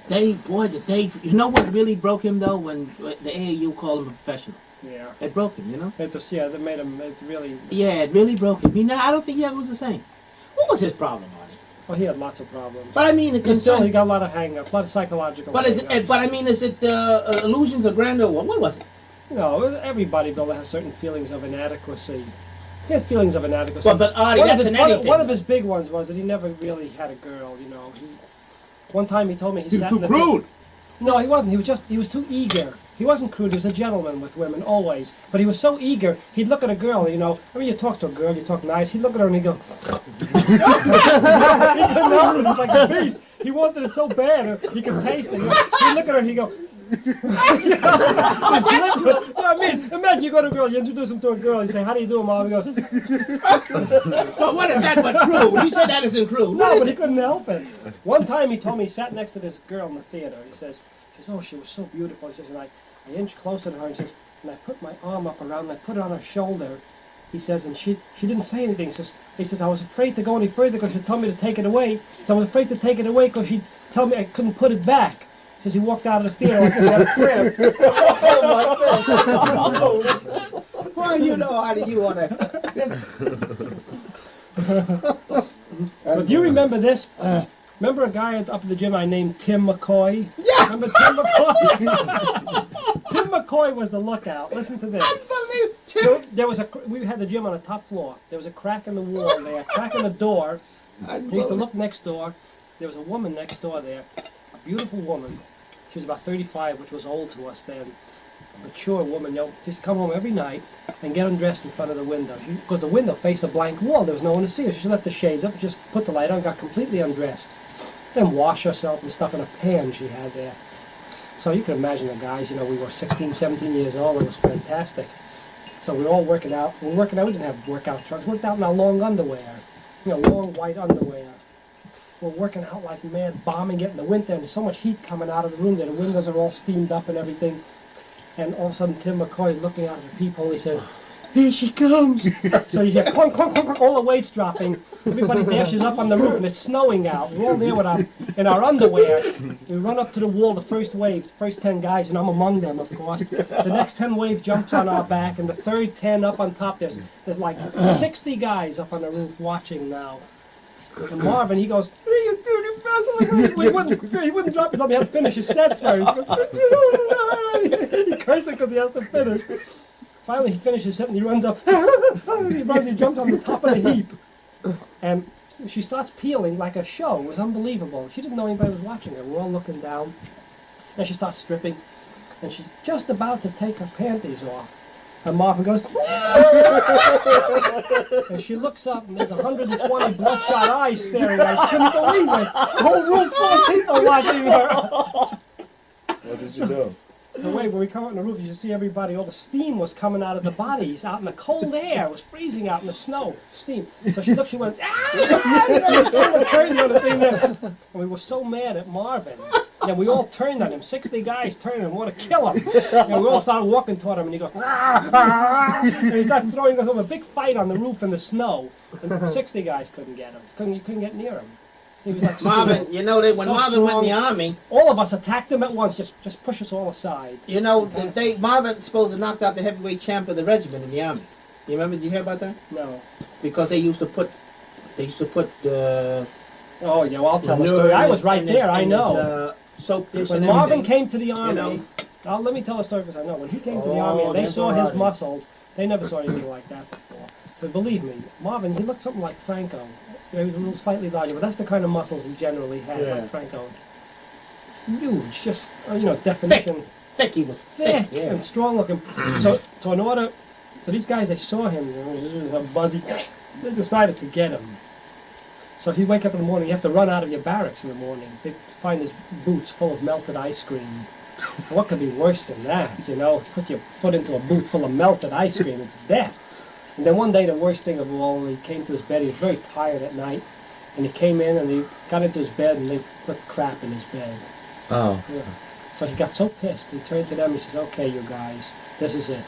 Speaker 2: you know what really broke him though? When the AAU called him a professional.
Speaker 4: Yeah.
Speaker 2: It broke him, you know?
Speaker 4: It just, yeah, that made him, it really...
Speaker 2: Yeah, it really broke him. I don't think he ever was the same. What was his problem, Artie?
Speaker 4: Well, he had lots of problems.
Speaker 2: But I mean,
Speaker 4: He got a lot of hang-ups, a lot of psychological
Speaker 2: But is
Speaker 4: hang-ups.
Speaker 2: it? But I mean, is it illusions of grandeur? What was it?
Speaker 4: No, every bodybuilder has certain feelings of inadequacy. He had feelings of inadequacy.
Speaker 2: But Artie, that's in anything.
Speaker 4: One of his big ones was that he never really had a girl, you know. One time he told me he sat in the...
Speaker 2: crude.
Speaker 4: No, he wasn't. He was too eager. He wasn't crude. He was a gentleman with women, always. But he was so eager, he'd look at a girl, you know. I mean, you talk to a girl, you talk nice. He'd look at her and he'd go... he couldn't help it. He was like a beast. He wanted it so bad. He could taste it. He'd look at her and he'd go... I mean, imagine you go to a girl, you introduce him to a girl, you say, how do you do, Mom? He goes...
Speaker 2: But what is that but crude? He said that isn't crude.
Speaker 4: No, but he couldn't help it. One time he told me he sat next to this girl in the theater. He says, oh, she was so beautiful. He says, and I inched closer to her and says, and I put my arm up around and I put it on her shoulder. He says, and she didn't say anything. He says, I was afraid to go any further because she'd tell me to take it away. So I was afraid to take it away because she'd tell me I couldn't put it back. He says he walked out of the theater like he had a cramp. Oh, my gosh.
Speaker 2: Well, you know, Artie, you want to...
Speaker 4: But do you remember this? Remember a guy up at the gym I named Tim McCoy?
Speaker 2: Yeah!
Speaker 4: Remember Tim McCoy? Tim McCoy was the lookout. Listen to this.
Speaker 2: Unbelievable.
Speaker 4: We had the gym on the top floor. There was a crack in the wall there, a crack in the door. We used to look next door. There was a woman next door there, a beautiful woman. She was about 35, which was old to us then. Mature woman, you know, she used to come home every night and get undressed in front of the window. Because the window faced a blank wall, there was no one to see her. She left the shades up, just put the light on, got completely undressed. Then wash herself and stuff in a pan she had there. So you can imagine the guys, you know, we were 16, 17 years old, it was fantastic. So we were all working out. We didn't have workout trunks, we worked out in our long underwear. You know, long white underwear. We're working out like mad, bombing it in the winter, and there's so much heat coming out of the room that the windows are all steamed up and everything. And all of a sudden Tim McCoy is looking out at the people, he says, here she comes. So you hear clunk, clunk, clunk, clunk, all the weights dropping. Everybody dashes up on the roof and it's snowing out. We're all there in our underwear. We run up to the wall, the first wave, the first 10 guys, and I'm among them, of course. The next 10 wave jumps on our back, and the third 10 up on top, there's like 60 guys up on the roof watching now. And Marvin, he goes, you he wouldn't drop it. He had to finish his set first. He cursing because he has to finish. Finally, he finishes his set and he runs up. He jumps on the top of the heap. And she starts peeling like a show. It was unbelievable. She didn't know anybody was watching her. We're all looking down. Then she starts stripping. And she's just about to take her panties off. And Marvin goes, and she looks up, and there's 120 bloodshot eyes staring at her. She couldn't believe it. The whole room full of people watching her.
Speaker 3: What did you do?
Speaker 4: The way when we come out on the roof, you should see everybody, all the steam was coming out of the bodies, out in the cold air. It was freezing out in the snow, steam. So she looked, she went, and we were so mad at Marvin. And we all turned on him, 60 guys turned and wanted to kill him. And we all started walking toward him, and he goes, and he started throwing us over a big fight on the roof in the snow. And 60 guys couldn't get him, couldn't get near him. He was like
Speaker 2: Marvin,
Speaker 4: steel.
Speaker 2: you know that when
Speaker 4: So
Speaker 2: Marvin went in the
Speaker 4: strong.
Speaker 2: army,
Speaker 4: All of us attacked him at once, just push us all aside.
Speaker 2: you know, Marvin supposed to knocked out the heavyweight champ of the regiment in the army. You remember? Did you hear about that?
Speaker 4: No.
Speaker 2: Because they used to put
Speaker 4: Oh, yeah, well, I'll tell the
Speaker 2: manure
Speaker 4: story.
Speaker 2: in
Speaker 4: I
Speaker 2: his-
Speaker 4: was right
Speaker 2: in
Speaker 4: there,
Speaker 2: his-
Speaker 4: I
Speaker 2: in
Speaker 4: know.
Speaker 2: his, soap dish
Speaker 4: When
Speaker 2: and
Speaker 4: Marvin
Speaker 2: everything.
Speaker 4: came to the army,
Speaker 2: know.
Speaker 4: let me tell the story because I know. When he came to the
Speaker 2: Oh,
Speaker 4: army and they
Speaker 2: them
Speaker 4: saw his
Speaker 2: varieties.
Speaker 4: muscles, they never saw anything like that before. But believe me, Marvin, he looked something like Franco. He was a little slightly larger, but that's the kind of muscles he generally had,
Speaker 2: Yeah.
Speaker 4: like Franco. Huge, just, definition.
Speaker 2: Thick, he was
Speaker 4: Thick
Speaker 2: thick, yeah.
Speaker 4: and strong looking. So in order, for these guys, they saw him, a buzzy, they decided to get him. So he'd wake up in the morning, you have to run out of your barracks in the morning. They'd find his boots full of melted ice cream. What could be worse than that, Put your foot into a boot full of melted ice cream, it's death. And then one day, the worst thing of all, he came to his bed, he was very tired at night, and he came in and he got into his bed and they put crap in his bed.
Speaker 8: Oh.
Speaker 4: Yeah. So he got so pissed, he turned to them, he says, okay, you guys, this is it.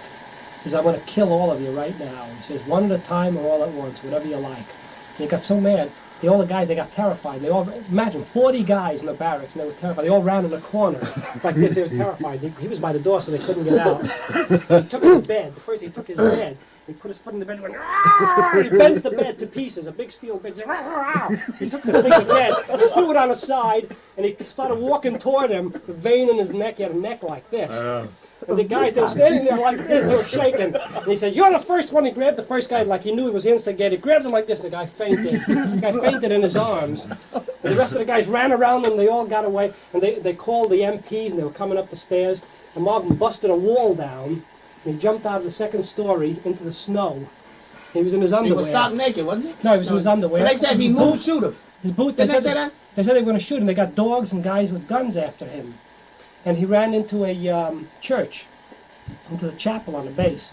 Speaker 4: He says, I'm going to kill all of you right now. He says, one at a time or all at once, whatever you like. And he got so mad, all the guys, they got terrified. They all, imagine, 40 guys in the barracks, and they were terrified. They all ran in the corner, like they were terrified. He was by the door, so they couldn't get out. He took his bed, first he took his bed, he put his foot in the bed and went, "Arr!" He bent the bed to pieces, a big steel bed. He took the thing to bed, and he threw it on the side, and he started walking toward him, the vein in his neck, he had a neck like this. And the guys, they were standing there like this, they were shaking. And he said, you're the first one. He grabbed the first guy like he knew he was instigated. Grabbed him like this, and the guy fainted. The guy fainted in his arms. And the rest of the guys ran around them, they all got away. And they called the MPs, and they were coming up the stairs. And Marvin busted a wall down, and he jumped out of the second story into the snow. He was in his
Speaker 2: He
Speaker 4: underwear.
Speaker 2: was stark naked, wasn't he?
Speaker 4: No, he was in his underwear.
Speaker 2: But they said if he moved, shoot him.
Speaker 4: His boot,
Speaker 2: Didn't they say that?
Speaker 4: They said they were going to shoot him. They got dogs and guys with guns after him. And he ran into a church, into the chapel on the base.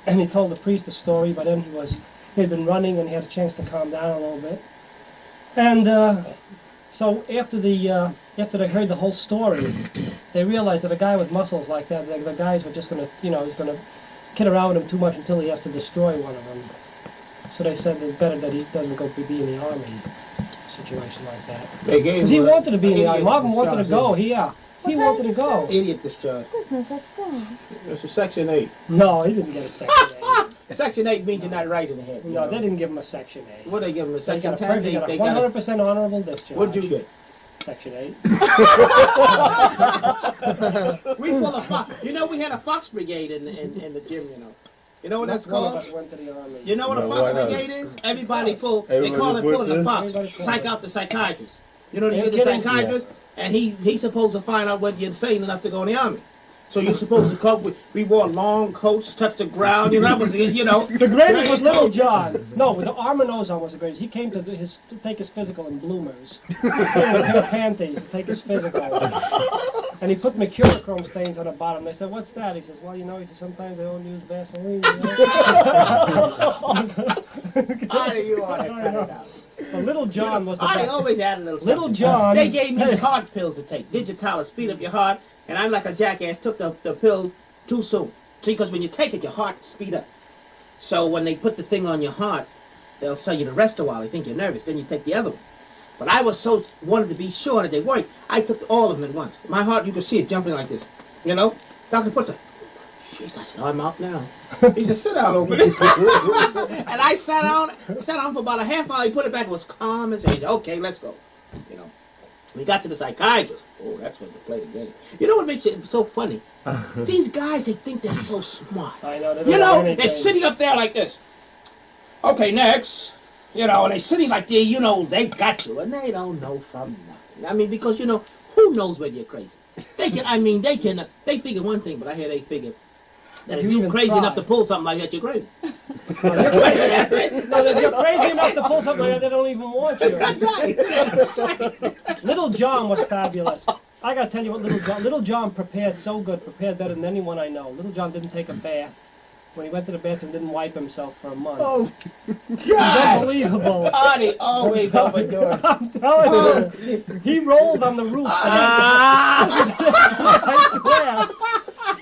Speaker 4: And he told the priest the story, but then he'd been running and he had a chance to calm down a little bit. And so after they heard the whole story, they realized that a guy with muscles like that, the guys were just going to, he's going to kid around with him too much until he has to destroy one of them. So they said it's better that he doesn't go be in the army, situation like that. Because he wanted to be in the army. Marvin wanted to go. He wanted to go.
Speaker 2: Idiot discharge.
Speaker 5: There's no such thing.
Speaker 2: It's a Section 8.
Speaker 4: No, he didn't get a Section 8.
Speaker 2: Section 8 means you're not right in the head.
Speaker 4: No, they didn't give him a Section 8.
Speaker 2: What they give him? A
Speaker 4: They
Speaker 2: Section
Speaker 4: got a
Speaker 2: 10?
Speaker 4: perfect,
Speaker 2: They
Speaker 4: got a
Speaker 2: got
Speaker 4: 100% honorable discharge.
Speaker 2: What'd you get?
Speaker 4: Section 8.
Speaker 2: We pull a fox. We had a fox brigade in the gym, You know what that's
Speaker 4: One of
Speaker 2: called?
Speaker 4: us went to the army.
Speaker 2: You know what
Speaker 3: No,
Speaker 2: a fox
Speaker 3: why not?
Speaker 2: brigade is? Everybody pull. They
Speaker 3: Everybody
Speaker 2: call it
Speaker 3: put
Speaker 2: pulling a
Speaker 3: this?
Speaker 2: fox.
Speaker 4: Everybody pull
Speaker 2: Psych
Speaker 4: it.
Speaker 2: out the psychiatrist. You know, you
Speaker 4: They're
Speaker 2: get the
Speaker 4: kidding?
Speaker 2: psychiatrist, and he's supposed to find out whether you're insane enough to go in the army. So you're supposed to come with. We wore long coats, touch the ground. That was
Speaker 4: The greatest was Little John. No, with the arm and nose on was the greatest. He came to take his physical in bloomers. He came in a pair of panties to take his physical. And he put mercurochrome stains on the bottom. They said, what's that? He says, well, he says, sometimes they don't use Vaseline.
Speaker 2: Artie, you ought to cut it out.
Speaker 4: So Little John was the
Speaker 2: Artie
Speaker 4: best.
Speaker 2: always had a little something.
Speaker 4: Little John.
Speaker 2: They gave me heart pills to take. Digitalis, speed up your heart. And I'm like a jackass, took the pills too soon. See, because when you take it, your heart speed up. So when they put the thing on your heart, they'll tell you to rest a while. They think you're nervous. Then you take the other one. But I was wanted to be sure that they worked. I took all of them at once. My heart, you could see it jumping like this. Doctor puts it. Jeez, I said, I'm out now. He said, sit down over there. And I sat down for about a half hour. He put it back. It was calm as he said, okay, let's go. We got to the psychiatrist. Oh, that's when you play the game. You know what makes it so funny? These guys, they think they're so smart.
Speaker 4: I know. They don't know
Speaker 2: They're
Speaker 4: anything.
Speaker 2: sitting up there like this. Okay, next. And they're sitting like they they got you. And they don't know from nothing. I mean, because, who knows whether you're crazy? They figure one thing, but I hear they figure that if
Speaker 4: You
Speaker 2: you're
Speaker 4: even
Speaker 2: crazy
Speaker 4: try.
Speaker 2: enough to pull something like that, you're crazy.
Speaker 4: No, if you're crazy enough to pull something like that, they don't even want you.
Speaker 2: That's right.
Speaker 4: Little John was fabulous. I gotta tell you what Little John prepared so good, prepared better than anyone I know. Little John didn't take a bath. When he went to the bathroom, didn't wipe himself for a month.
Speaker 2: Oh,
Speaker 4: It's
Speaker 2: God.
Speaker 4: unbelievable.
Speaker 2: Artie always overdoing.
Speaker 4: I'm telling you, he rolled on the roof. I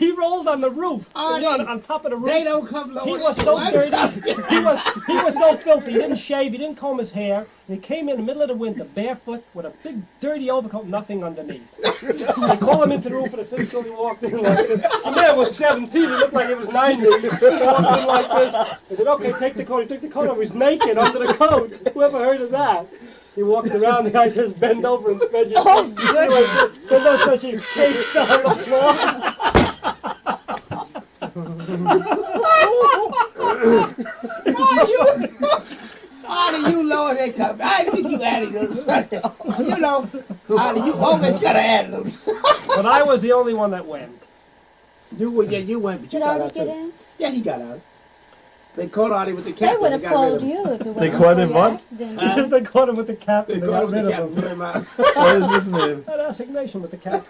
Speaker 4: He rolled on the roof.
Speaker 2: Artie,
Speaker 4: on top of the roof.
Speaker 2: They don't come lower.
Speaker 4: He was so dirty. He was so filthy. He didn't shave. He didn't comb his hair. And he came in the middle of the winter, barefoot, with a big dirty overcoat, nothing underneath. They called him into the room for the physical. He walked in like this. The man was 17. He looked like he was 90. He walked in like this. I said, "Okay, take the coat." He took the coat off. He was naked under the coat. Whoever heard of that? He walked around. The guy says, "Bend over and spread your legs." Bend over, so your cage fell on the floor.
Speaker 2: Artie, you lower that cup. I think you added those. You know, Artie, you always gotta add them.
Speaker 4: But I was the only one that went.
Speaker 2: You went, but you
Speaker 5: Did
Speaker 2: got
Speaker 5: Artie
Speaker 2: out
Speaker 5: get
Speaker 2: too.
Speaker 5: in?
Speaker 2: Yeah, he got out. They caught Artie with the
Speaker 5: They
Speaker 2: cap.
Speaker 5: would have
Speaker 2: got rid
Speaker 5: followed
Speaker 2: of him.
Speaker 5: you if it wasn't
Speaker 3: They caught
Speaker 5: for
Speaker 3: him
Speaker 5: your
Speaker 3: what?
Speaker 5: accident.
Speaker 4: They caught him with the cap.
Speaker 2: They
Speaker 4: and
Speaker 2: caught him with
Speaker 4: got
Speaker 2: the
Speaker 4: rid
Speaker 2: cap
Speaker 4: of
Speaker 2: and
Speaker 4: him.
Speaker 2: threw him out.
Speaker 3: What is his name?
Speaker 4: That assignation with the cap.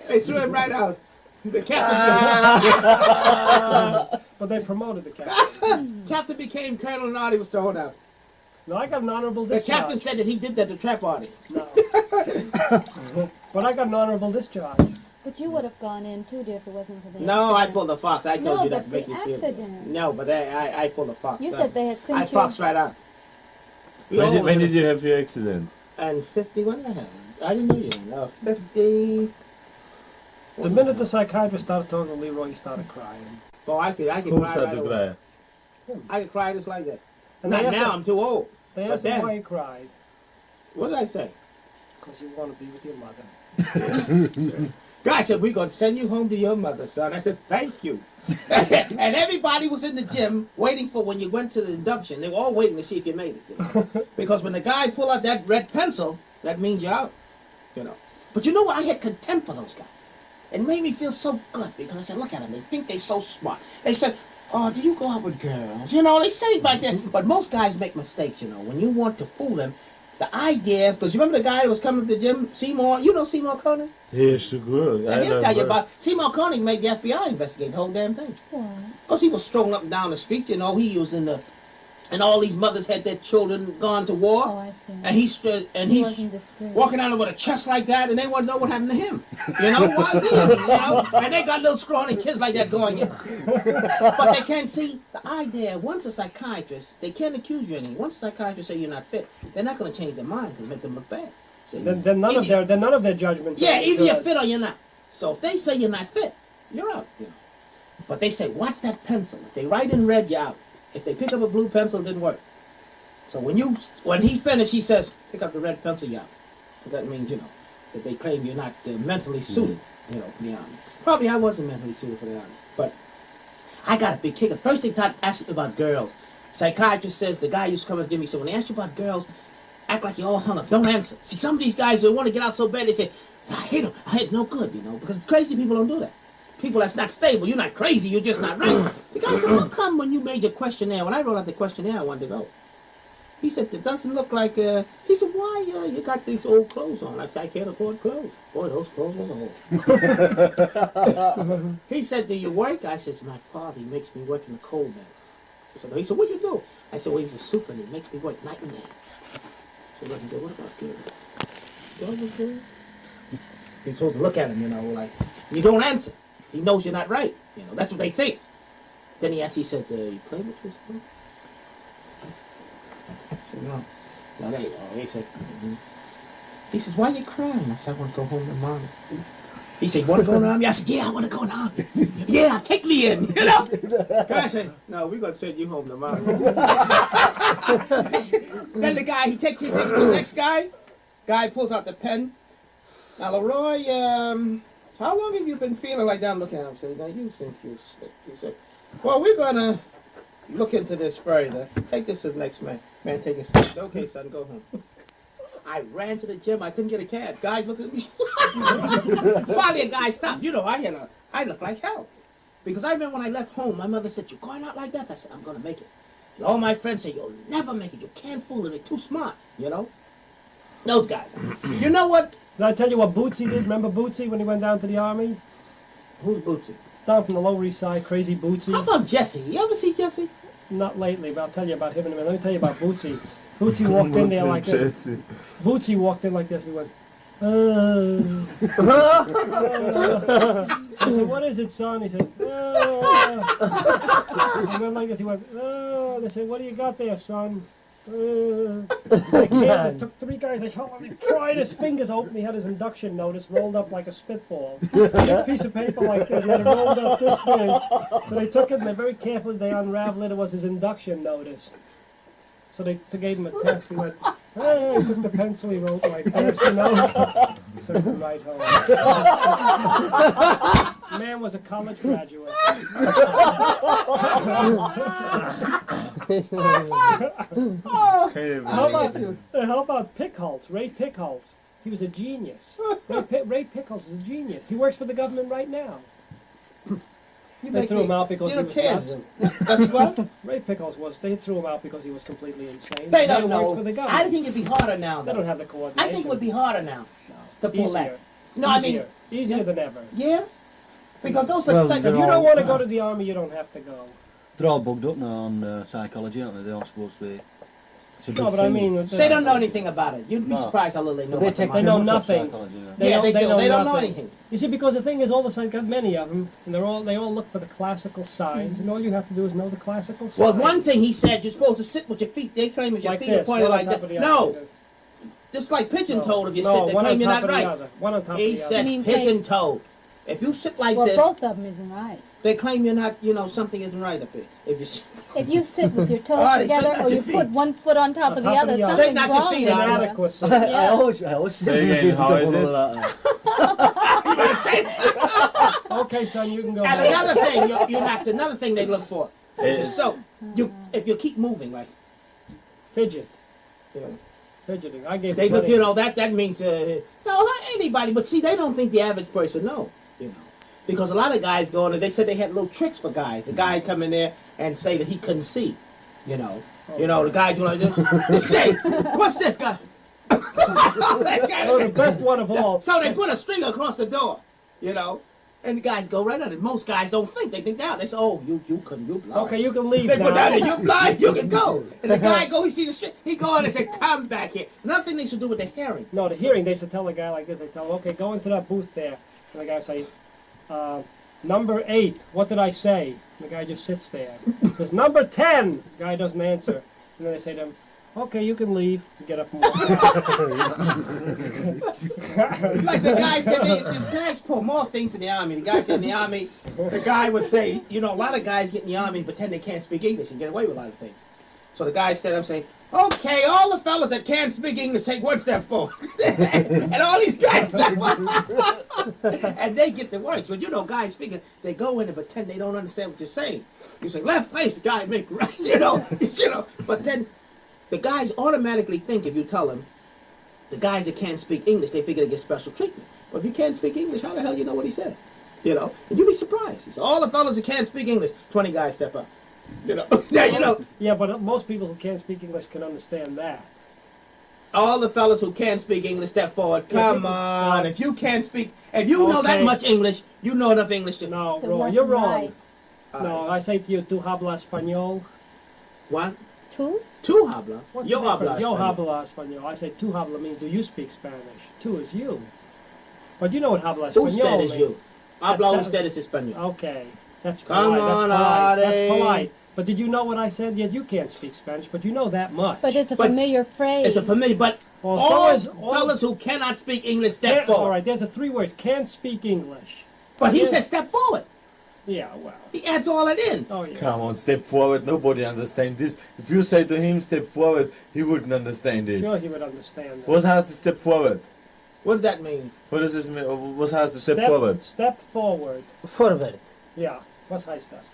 Speaker 2: They threw him right out. The captain,
Speaker 4: But they promoted the captain.
Speaker 2: captain became colonel and Artie was thrown out.
Speaker 4: No, I got an honorable
Speaker 2: The
Speaker 4: discharge.
Speaker 2: captain said that he did that to trap Artie.
Speaker 4: No. But I got an honorable discharge.
Speaker 5: But you would have gone in too, dear, if it wasn't for the
Speaker 2: No, I
Speaker 5: accident.
Speaker 2: pulled the fox. I told
Speaker 5: No,
Speaker 2: you that
Speaker 5: but
Speaker 2: to make
Speaker 5: the
Speaker 2: you feel.
Speaker 5: accident.
Speaker 2: No, but I pulled the fox.
Speaker 5: You said they had sent
Speaker 2: I
Speaker 5: you.
Speaker 2: foxed right out. We
Speaker 3: When
Speaker 2: all
Speaker 3: did,
Speaker 2: was
Speaker 3: when
Speaker 2: in
Speaker 3: did you have your accident?
Speaker 2: And 50, what did I have? I didn't know you. No, 50.
Speaker 4: The minute the psychiatrist started talking to Leroy, he started crying.
Speaker 2: Oh, I could
Speaker 3: Who
Speaker 2: cry
Speaker 3: started
Speaker 2: right
Speaker 3: to
Speaker 2: away.
Speaker 3: cry?
Speaker 2: I could cry just like that.
Speaker 4: And
Speaker 2: Not
Speaker 4: they asked
Speaker 2: now,
Speaker 4: him-
Speaker 2: I'm too old.
Speaker 4: They
Speaker 2: But
Speaker 4: asked him
Speaker 2: then-
Speaker 4: why he cried.
Speaker 2: What did I say?
Speaker 4: Because you want to be with your mother.
Speaker 2: God said, we're going to send you home to your mother, son. I said, thank you. And everybody was in the gym waiting for when you went to the induction. They were all waiting to see if you made it. You know? Because when the guy pulled out that red pencil, that means you're out. You know. But you know what? I had contempt for those guys. It made me feel so good because I said, look at them. They think they're so smart. They said, oh, do you go out with girls? You know, they say it like that. But most guys make mistakes, you know. When you want to fool them, the idea, because you remember the guy that was coming to the gym, Seymour, you know Seymour Koenig?
Speaker 3: Yes, good.
Speaker 2: And he'll tell you about, Seymour Koenig made the FBI investigate the whole damn thing.
Speaker 5: Why?
Speaker 2: Because he was strolling up and down the street, you know, he was in the, and all these mothers had their children gone to war.
Speaker 5: Oh, I see.
Speaker 2: And he's
Speaker 5: wasn't discreet.
Speaker 2: walking out with a chest like that, and they want to know what happened to him. You know, why is he? You know, and they got little scrawny kids like that going. You know. But they can't see the idea. Once a psychiatrist, they can't accuse you of anything. Once a psychiatrist say you're not fit, they're not going to change their mind because make them look bad. See?
Speaker 4: Then none of their judgments.
Speaker 2: Yeah,
Speaker 4: are
Speaker 2: either you're
Speaker 4: good.
Speaker 2: fit or you're not. So if they say you're not fit, you're out. You know. But they say watch that pencil. If they write in red, you're out. If they pick up a blue pencil, it didn't work. So when he finished, he says, pick up the red pencil, you're out. That means, you know, that they claim you're not mentally suited, you know, for the Army. Probably I wasn't mentally suited for the Army, but I got a big kick. First they started asking me about girls. Psychiatrist says, the guy used to come and give me, so when they ask you about girls, act like you're all hung up. Don't answer. See, some of these guys, they want to get out so bad, they say, I hate them. I hate no good, you know, because crazy people don't do that. People that's not stable. You're not crazy. You're just not right. The guy said, how come when you made your questionnaire, when I wrote out the questionnaire, I wanted to go. He said, it doesn't look like, he said, why you got these old clothes on? I said, I can't afford clothes. Boy, those clothes was old. He said, do you work? I said, my father, he makes me work in the coal mine. He said, what do you do? I said, well, he's a super and he makes me work night and day. So he said, what about girls? Girls are good. You're supposed to look at him, you know, like, you don't answer. He knows you're not right. You know, that's what they think. Then he says, you play with this girl? I said, no. No, there you go. He said, he says, why are you crying? I said, I want to go home to Mommy. He said, you want to go in the Army? I said, yeah, I want to go in the Army. Yeah, take me in, you know. I said, no, we're going to send you home to Mommy. Then the guy, he takes the next guy. Guy pulls out the pen. Now, Leroy, how long have you been feeling like that? I'm looking at him and saying, now, you think you're sick. He said, well, we're going to look into this further. Take this to the next man. Man, take a step. Okay, son, go home. I ran to the gym. I couldn't get a cab. Guys looked at me. Finally, a guy stopped. You know, I looked like hell. Because I remember when I left home, my mother said, you're going out like that? I said, I'm going to make it. And all my friends said, you'll never make it. You can't fool them. They're too smart, you know? Those guys. You know what?
Speaker 4: Did I tell you what Bootsy did? Remember Bootsy when he went down to the Army?
Speaker 2: Who's Bootsy?
Speaker 4: Down from the Lower East Side, crazy Bootsy.
Speaker 2: How about Jesse? You ever see Jesse?
Speaker 4: Not lately, but I'll tell you about him in a minute. Let me tell you about Bootsy. Bootsy walked in there like this. Bootsy walked in like this. He went, I said, what is it, son? He said, I went like this. He went, and I said, what do you got there, son? It took 3 guys. They pried his fingers open. He had his induction notice rolled up like a spitball. A piece of paper like this. He had it rolled up this big. So they took it and they very carefully they unraveled it. It was his induction notice. So they gave him a test. He went, hey, he took the pencil. He wrote like this, you know. Sent him right home. Man was a college graduate. How about Pickholz? Ray Pickholz. He was a genius. Ray Pickholz is a genius. He works for the government right now. They threw him out because he was nuts.
Speaker 2: That's what?
Speaker 4: Ray Pickholz was. They threw him out because he was completely insane.
Speaker 2: They don't
Speaker 4: Works
Speaker 2: know.
Speaker 4: for the government.
Speaker 2: I think it'd be harder now.
Speaker 4: They
Speaker 2: Though.
Speaker 4: don't have the coordination.
Speaker 2: I think it would be harder now to pull
Speaker 4: Easier.
Speaker 2: that. No, I mean,
Speaker 4: Easier than ever.
Speaker 2: yeah, because those are
Speaker 6: Well,
Speaker 2: such.
Speaker 4: If you don't want to go to the army, you don't have to go.
Speaker 6: They're all bugged up now on psychology, aren't they? They're all supposed to be. It's a
Speaker 4: No,
Speaker 6: good
Speaker 4: but I
Speaker 6: thing.
Speaker 4: mean,
Speaker 2: They don't know anything about it. You'd be
Speaker 6: No.
Speaker 2: surprised how little they know.
Speaker 6: They
Speaker 2: about
Speaker 6: take
Speaker 2: the
Speaker 4: They
Speaker 6: too
Speaker 2: mind.
Speaker 4: know
Speaker 6: much of
Speaker 4: nothing.
Speaker 6: psychology, yeah.
Speaker 2: Yeah, they do.
Speaker 4: know
Speaker 2: They don't know
Speaker 4: nothing.
Speaker 2: anything.
Speaker 4: You see, because the thing is, all of a sudden, got many of them, and they all look for the classical signs, and all you have to do is know the classical signs.
Speaker 2: Well, one thing he said, you're supposed to sit with your feet. They claim your
Speaker 4: like
Speaker 2: feet are
Speaker 4: this,
Speaker 2: pointed
Speaker 4: one on
Speaker 2: like
Speaker 4: top of
Speaker 2: that.
Speaker 4: the
Speaker 2: No,
Speaker 4: other.
Speaker 2: just like pigeon-toed. If you
Speaker 4: No,
Speaker 2: sit, they
Speaker 4: one
Speaker 2: claim
Speaker 4: on
Speaker 2: you're
Speaker 4: top
Speaker 2: not
Speaker 4: of the
Speaker 2: right.
Speaker 4: other. One on top
Speaker 2: He
Speaker 4: of the
Speaker 2: said
Speaker 4: other.
Speaker 5: mean
Speaker 2: pigeon-toed. If you sit like
Speaker 5: Well,
Speaker 2: this,
Speaker 5: both of them isn't right.
Speaker 2: they claim you're not. Something isn't right up here. If you
Speaker 5: If you sit with your toes
Speaker 2: Alright,
Speaker 5: together
Speaker 2: straighten
Speaker 5: or
Speaker 2: out
Speaker 5: you
Speaker 2: your
Speaker 5: put
Speaker 2: feet.
Speaker 5: one foot on top of the other,
Speaker 4: Straighten
Speaker 5: something's
Speaker 2: out your
Speaker 5: wrong
Speaker 2: feet,
Speaker 5: with
Speaker 2: Artie.
Speaker 5: you.
Speaker 4: Inadequacy.
Speaker 6: I always see
Speaker 3: Say again,
Speaker 6: people
Speaker 3: how
Speaker 6: do
Speaker 3: is
Speaker 6: all
Speaker 3: it?
Speaker 6: of that.
Speaker 4: Okay, son, you can go
Speaker 2: And
Speaker 4: back.
Speaker 2: another thing, another thing they look for is so if you keep moving, like
Speaker 4: Fidget.
Speaker 2: you know,
Speaker 4: Fidgeting. I gave
Speaker 2: they look,
Speaker 4: money.
Speaker 2: that means no anybody. But see, they don't think the average person know, because a lot of guys go in and they said they had little tricks for guys. The guy come in there and say that he couldn't see, the guy do like this. They say, "What's this guy?"
Speaker 4: Oh, the best one of all.
Speaker 2: So they put a string across the door, and the guys go right under it. Most guys don't think. They think down. They say, "Oh, you blind."
Speaker 4: Okay, you can leave
Speaker 2: They put
Speaker 4: now.
Speaker 2: down there, you blind, you can go. And the guy go, he see the string, he go in and say, "Come back here." Another thing they should do with the hearing.
Speaker 4: No, the hearing, they used to tell a guy like this. They tell him, okay, go into that booth there. And the guy say, number 8, what did I say? And the guy just sits there. He says, number 10. The guy doesn't answer. And then they say to him, okay, you can leave. And get up and walk out.
Speaker 2: Like the guy said, the guys pull more things in the army. The guy said in the army, the guy would say, a lot of guys get in the army and pretend they can't speak English and get away with a lot of things. So the guy stood up and say, okay, all the fellas that can't speak English take one step forward. And all these guys, and they get the words. But guys figure, they go in and pretend they don't understand what you're saying. You say, left face, guy, make right, But then the guys automatically think, if you tell them, the guys that can't speak English, they figure they get special treatment. But if you can't speak English, how the hell you know what he said? And you'd be surprised. He said, all the fellas that can't speak English, 20 guys step up.
Speaker 4: Yeah, but most people who can't speak English can understand that.
Speaker 2: All the fellas who can't speak English step forward. Come on. If you can't speak, if you know that
Speaker 4: Okay.
Speaker 2: much English, you know enough English to...
Speaker 4: No,
Speaker 5: To
Speaker 4: wrong.
Speaker 5: work
Speaker 4: You're wrong.
Speaker 5: right.
Speaker 4: No, I say to you, tu habla español.
Speaker 2: One,
Speaker 5: Two?
Speaker 2: two habla.
Speaker 4: What's
Speaker 2: Yo
Speaker 4: the difference?
Speaker 2: habla.
Speaker 4: Yo
Speaker 2: español.
Speaker 4: habla español. I say tu habla means do you speak Spanish? Tu is you. But you know what habla español
Speaker 2: Usted
Speaker 4: means.
Speaker 2: is you. Habla
Speaker 4: That-
Speaker 2: usted es español.
Speaker 4: Okay, that's
Speaker 2: Come
Speaker 4: polite.
Speaker 2: on,
Speaker 4: That's polite. That's
Speaker 2: Artie.
Speaker 4: polite. But did you know what I said? Yet you can't speak Spanish, but you know that much.
Speaker 5: But it's a
Speaker 2: But
Speaker 5: familiar phrase.
Speaker 2: It's a familiar, but
Speaker 4: Well,
Speaker 2: all
Speaker 4: so is-
Speaker 2: fellas who cannot speak English step
Speaker 4: Can't-
Speaker 2: forward.
Speaker 4: all right, there's the 3 words. Can't speak English.
Speaker 2: But he
Speaker 4: Yeah.
Speaker 2: said step forward.
Speaker 4: Yeah, well.
Speaker 2: He adds all that in.
Speaker 4: Oh, yeah.
Speaker 3: Come on, step forward. Nobody understands this. If you say to him step forward, he wouldn't understand it.
Speaker 4: Sure, he would understand that.
Speaker 3: What has to step forward?
Speaker 2: What does that mean?
Speaker 3: What does this mean? What has to step forward?
Speaker 4: Step forward.
Speaker 7: Forward.
Speaker 4: Yeah. What's heißt das?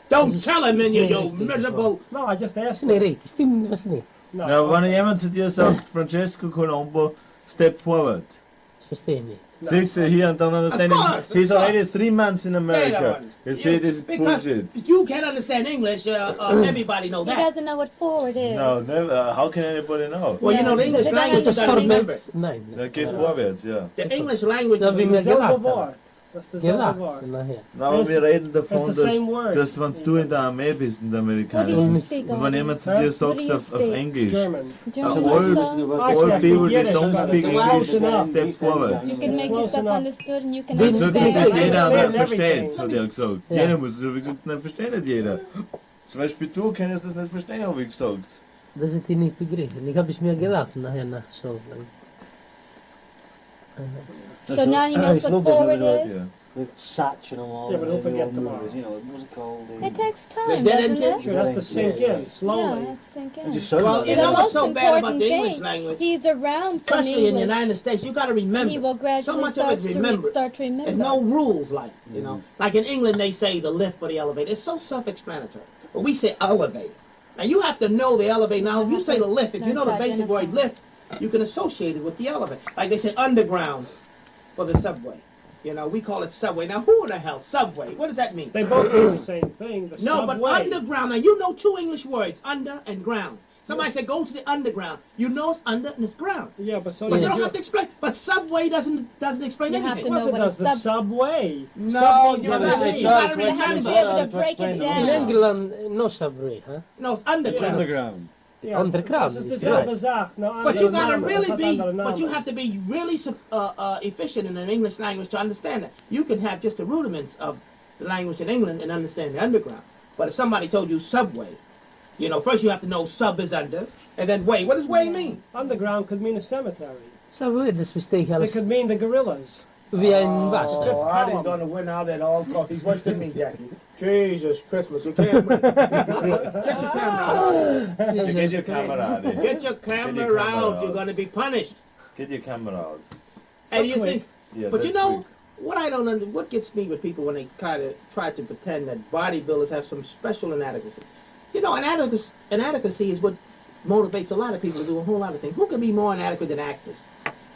Speaker 2: Don't tell him, you miserable...
Speaker 4: No, I just asked.
Speaker 7: Nej, riktigt. Stämmer was nicht.
Speaker 4: No.
Speaker 3: Now, when jemand zu dir sagt, Franco Columbu, step forward.
Speaker 7: Förstår ni?
Speaker 4: No.
Speaker 3: Six here and don't understand
Speaker 2: Of
Speaker 3: it.
Speaker 2: course,
Speaker 3: He's
Speaker 2: of
Speaker 3: already
Speaker 2: course.
Speaker 3: 3 months in
Speaker 2: They don't
Speaker 3: America.
Speaker 2: understand.
Speaker 3: You see, this is
Speaker 2: Because
Speaker 3: bullshit.
Speaker 2: you can't understand English, everybody know
Speaker 5: He
Speaker 2: that.
Speaker 5: doesn't know what forward is.
Speaker 3: No, never. How can anybody know?
Speaker 2: Well, the English
Speaker 5: They don't
Speaker 2: language, you
Speaker 5: understand
Speaker 2: gotta remember.
Speaker 7: Nej.
Speaker 3: They get forwards, yeah.
Speaker 2: The English language
Speaker 7: So we
Speaker 2: is...
Speaker 7: make
Speaker 4: Silver
Speaker 7: Galata.
Speaker 4: War. Das ist das
Speaker 7: Gelacht
Speaker 4: selbe Wort.
Speaker 7: nachher.
Speaker 3: Aber wir reden davon,
Speaker 4: That's the same word.
Speaker 3: dass wenn du in der Armee bist, in der
Speaker 5: What do
Speaker 3: amerikanischen,
Speaker 5: you speak,
Speaker 3: und wenn jemand zu
Speaker 4: Huh?
Speaker 3: dir
Speaker 5: What do
Speaker 3: sagt
Speaker 5: you
Speaker 3: auf
Speaker 5: speak?
Speaker 3: Englisch,
Speaker 4: German.
Speaker 5: German
Speaker 3: all,
Speaker 5: also?
Speaker 3: all people that don't speak English
Speaker 4: Close enough.
Speaker 3: step forward.
Speaker 5: You can make
Speaker 4: Close
Speaker 5: yourself
Speaker 4: enough.
Speaker 5: understood and you can
Speaker 7: Then-
Speaker 3: So, dass
Speaker 7: Then-
Speaker 3: das
Speaker 5: understand.
Speaker 3: jeder
Speaker 4: understand
Speaker 3: andere versteht,
Speaker 4: everything.
Speaker 3: hat er gesagt.
Speaker 7: Ja.
Speaker 3: Jeder muss es, habe ich gesagt, nein, versteht nicht jeder. Zum Beispiel du kannst das nicht verstehen, habe ich gesagt.
Speaker 7: Das hat die nicht begriffen. Ich habe es mir gelacht nachher nach so.
Speaker 5: So now you know
Speaker 6: It's
Speaker 5: what
Speaker 6: lovely
Speaker 5: forward
Speaker 6: with,
Speaker 5: is?
Speaker 3: Yeah.
Speaker 6: with Satch and all
Speaker 4: Yeah, but don't
Speaker 6: the
Speaker 4: forget
Speaker 6: old
Speaker 4: tomorrow.
Speaker 6: movies, you know, what was it called?
Speaker 5: It takes
Speaker 2: They
Speaker 5: time,
Speaker 2: didn't
Speaker 5: doesn't
Speaker 2: get
Speaker 5: it?
Speaker 4: Sure, has to sink
Speaker 6: Yeah.
Speaker 4: in slowly.
Speaker 5: Yeah, that's sink in.
Speaker 6: It's just so
Speaker 2: Well,
Speaker 6: like
Speaker 2: you
Speaker 5: The
Speaker 2: know
Speaker 6: that.
Speaker 2: what's
Speaker 5: most
Speaker 2: so bad about
Speaker 5: important
Speaker 2: the English
Speaker 5: thing,
Speaker 2: language?
Speaker 5: he's around some
Speaker 2: Especially in the
Speaker 5: English.
Speaker 2: United States, you got to remember.
Speaker 5: He will
Speaker 2: so
Speaker 5: gradually
Speaker 2: much of it remember.
Speaker 5: start to remember.
Speaker 2: There's no rules like, you know. Like in England, they say the lift for the elevator. It's so self-explanatory. But we say elevator. Now, you have to know the elevator. Now, if you say the lift, if you know the basic word lift, you can associate it with the elevator. Like they say underground for the subway. You know, we call it subway. Now, who in the hell? Subway. What does that mean?
Speaker 4: They both do the same thing. The
Speaker 2: No,
Speaker 4: subway.
Speaker 2: but underground. Now, you know two English words, under and ground. Somebody said go to the underground. You know it's under and it's ground.
Speaker 4: Yeah, but so
Speaker 2: But
Speaker 4: does
Speaker 2: you don't
Speaker 4: your-
Speaker 2: have to explain. But subway doesn't explain
Speaker 5: You have
Speaker 2: anything.
Speaker 5: to
Speaker 4: Of
Speaker 5: know
Speaker 4: course it
Speaker 5: what
Speaker 4: does.
Speaker 5: a
Speaker 4: The
Speaker 5: sub-
Speaker 4: subway.
Speaker 2: No,
Speaker 4: Subway
Speaker 2: you
Speaker 4: doesn't
Speaker 2: gotta,
Speaker 4: mean-
Speaker 2: you gotta
Speaker 5: You have to
Speaker 2: remember.
Speaker 5: be able to break it
Speaker 7: In
Speaker 5: down.
Speaker 7: England, no subway, huh?
Speaker 2: No, it's underground.
Speaker 6: Underground.
Speaker 4: Yeah,
Speaker 7: Underground,
Speaker 4: Das ist
Speaker 7: you
Speaker 4: dieselbe Sache. No,
Speaker 2: But you
Speaker 4: andere
Speaker 2: gotta
Speaker 4: Namen.
Speaker 2: really
Speaker 4: Das hat
Speaker 2: be,
Speaker 4: andere
Speaker 2: but you
Speaker 4: Namen.
Speaker 2: have to be really efficient in the English language to understand it. You can have just the rudiments of the language in England and understand the underground. But if somebody told you subway, you know, first you have to know sub is under, and then way. What does way mean?
Speaker 4: Underground could mean a cemetery.
Speaker 7: Subway, das verstehe ich
Speaker 4: It
Speaker 7: alles
Speaker 4: could mean the gorillas.
Speaker 7: wie ein Wasser.
Speaker 2: Artie's going to win out at all costs. He's worse than me, Jackie. Jesus Christmas, you can't win. Get your camera out.
Speaker 3: Get your camera out.
Speaker 2: Get your camera out. You're going to be punished.
Speaker 3: Get your camera out.
Speaker 2: And you
Speaker 4: quick.
Speaker 2: think,
Speaker 3: Yeah,
Speaker 2: but you
Speaker 3: that's
Speaker 2: know,
Speaker 3: quick.
Speaker 2: what I don't under, what gets me with people when they try to pretend that bodybuilders have some special inadequacy. You know, inadequacy is what motivates a lot of people to do a whole lot of things. Who can be more inadequate than actors?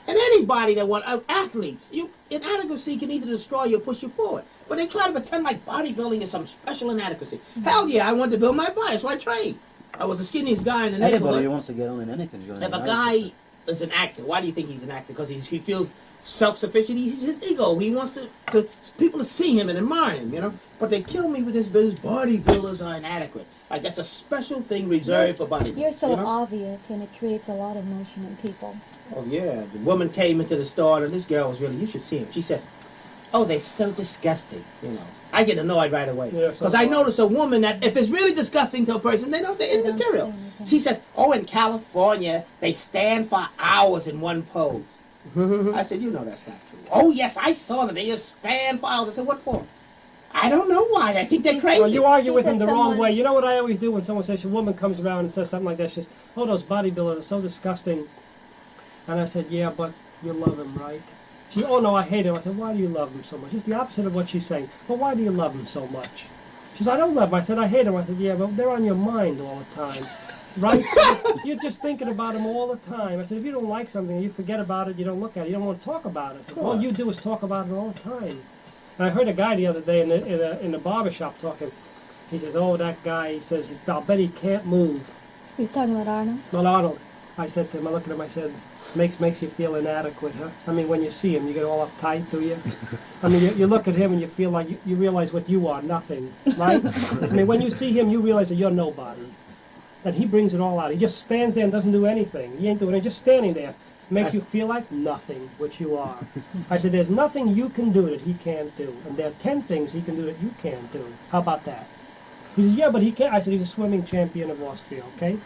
Speaker 2: And anybody that athletes, inadequacy can either destroy you or push you forward. But they try to pretend like bodybuilding is some special inadequacy. Hell yeah, I wanted to build my body, so I trained. I was the skinniest guy in the
Speaker 6: Anybody
Speaker 2: neighborhood.
Speaker 6: who wants to get on in anything is going to
Speaker 2: If a guy is an actor, why do you think he's an actor? Because he feels self-sufficient. He's his ego. He wants to people to see him and admire him, you know. But they kill me with this business. Bodybuilders are inadequate. Like that's a special thing reserved for bodybuilders.
Speaker 5: You're so
Speaker 2: you know?
Speaker 5: obvious, and it creates a lot of emotion in people.
Speaker 2: Oh yeah, the woman came into the store and this girl was really. You should see him. She says, "Oh, they're so disgusting." You know, I get annoyed right away
Speaker 4: Yeah,
Speaker 2: because
Speaker 4: so
Speaker 2: I
Speaker 4: do I.
Speaker 2: notice a woman that if it's really disgusting to a person, they're
Speaker 5: They don't
Speaker 2: immaterial.
Speaker 5: say anything.
Speaker 2: She says, "Oh, in California, they stand for hours in one pose." I said, "You know that's not true." "Oh yes, I saw them. They just stand for hours." I said, "What for?" "I don't know why. I think they're crazy."
Speaker 4: Well, you argue
Speaker 5: She
Speaker 4: with
Speaker 5: said
Speaker 4: them the wrong
Speaker 5: someone-
Speaker 4: way. You know what I always do when someone says, a woman comes around and says something like that, she says, "Oh, those bodybuilders are so disgusting." And I said, "Yeah, but you love him, right?" She said, "Oh, no, I hate him." I said, "Why do you love him so much?" It's the opposite of what she's saying. "But why do you love him so much?" She said, "I don't love him." I said, "I hate him." I said, "Yeah, but they're on your mind all the time, right? You're just thinking about him all the time." I said, "If you don't like something, you forget about it, you don't look at it, you don't want to talk about it. All you do is talk about it all the time." And I heard a guy the other day in the barber shop talking. He says, "Oh, that guy," he says, "I'll bet he can't move."
Speaker 5: He was talking about Arnold.
Speaker 4: Not Arnold. I said to him, I looked at him, I said, makes you feel inadequate, huh? I mean, when you see him, you get all uptight, do you? I mean, you look at him and you feel like you realize what you are, nothing, right? I mean, when you see him, you realize that you're nobody. And he brings it all out. He just stands there and doesn't do anything. He ain't doing it, just standing there. Makes you feel like nothing, which you are. I said, there's nothing you can do that he can't do. And there are 10 things he can do that you can't do. How about that? He says, "Yeah, but he can't." I said, "He's a swimming champion of Austria, okay?"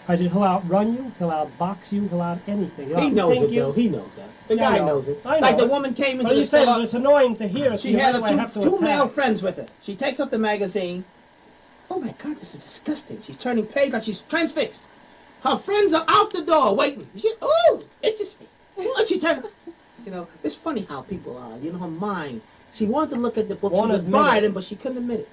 Speaker 4: I said, "He'll outrun you, he'll outbox you, he'll out anything. He'll
Speaker 2: He knows
Speaker 4: outsink
Speaker 2: it
Speaker 4: you."
Speaker 2: though. He knows that. The
Speaker 4: Yeah, I
Speaker 2: guy
Speaker 4: know.
Speaker 2: knows it.
Speaker 4: I know
Speaker 2: Like the
Speaker 4: it.
Speaker 2: woman came into
Speaker 4: Well,
Speaker 2: the
Speaker 4: you say
Speaker 2: store.
Speaker 4: it's annoying to hear it.
Speaker 2: She
Speaker 4: so
Speaker 2: had
Speaker 4: that's why I have to
Speaker 2: two
Speaker 4: attack.
Speaker 2: male friends with her. She takes up the magazine. Oh my God, this is disgusting. She's turning page like she's transfixed. Her friends are out the door waiting. She, "Oh, it just," and she turned. You know, it's funny how people are. You know, her mind. She wanted to look at the book.
Speaker 4: Won't
Speaker 2: She
Speaker 4: admit
Speaker 2: admired
Speaker 4: it.
Speaker 2: him, but she couldn't admit it.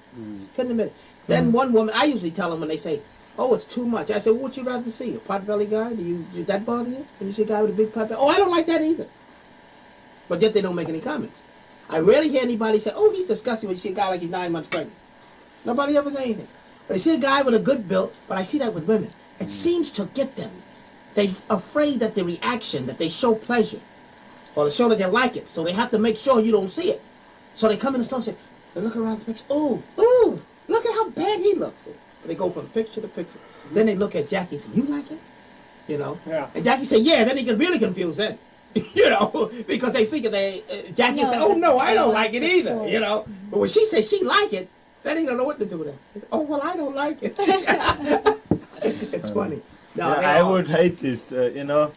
Speaker 2: Couldn't admit it. Then one woman, I usually tell them when they say, "Oh, it's too much." I said, "What would you rather see? A pot-belly guy? Did that bother you? When you see a guy with a big pot-belly?" "Oh, I don't like that either." But yet they don't make any comments. I rarely hear anybody say, "Oh, he's disgusting," when you see a guy like he's 9 months pregnant. Nobody ever say anything. But I see a guy with a good build, but I see that with women. It seems to get them. They're afraid that the reaction, that they show pleasure, or to show that they like it, so they have to make sure you don't see it. So they come in the store and say, they look around the picture, ooh, look at how bad he looks. They go from picture to picture. Then they look at Jackie and say, you like it? You know?
Speaker 4: Yeah.
Speaker 2: And Jackie said, yeah, then he get really confused then. You know, because they figure Jackie said, oh no, I don't like it either, you know. But when she said she like it, then he don't know what to do then. Oh, well, I don't like it. It's funny. No,
Speaker 3: I would hate this, you know.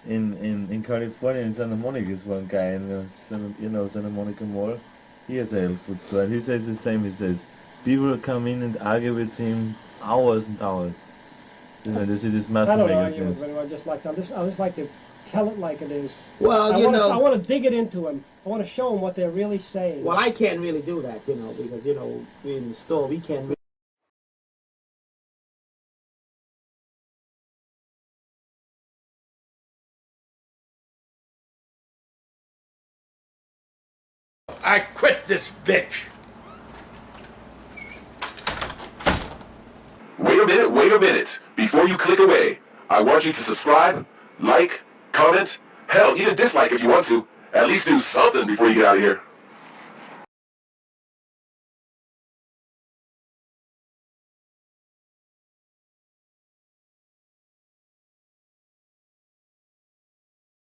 Speaker 3: In California, in Santa Monica is one guy in Santa Monica Mall. He has a health food store, and he says the same. He says people come in and argue with him hours and hours. You know, they see this massive
Speaker 4: I don't argue
Speaker 3: magazines.
Speaker 4: with him. I just like to tell it like it is.
Speaker 2: Well,
Speaker 4: I want to dig it into him. I want to show him what they're really saying.
Speaker 2: Well, I can't really do that, you know, because, you know, in the store, we can't really.
Speaker 1: I quit this bitch. Wait a minute. Before you click away, I want you to subscribe, like, comment, hell, even dislike if you want to. At least do something before you get out of here.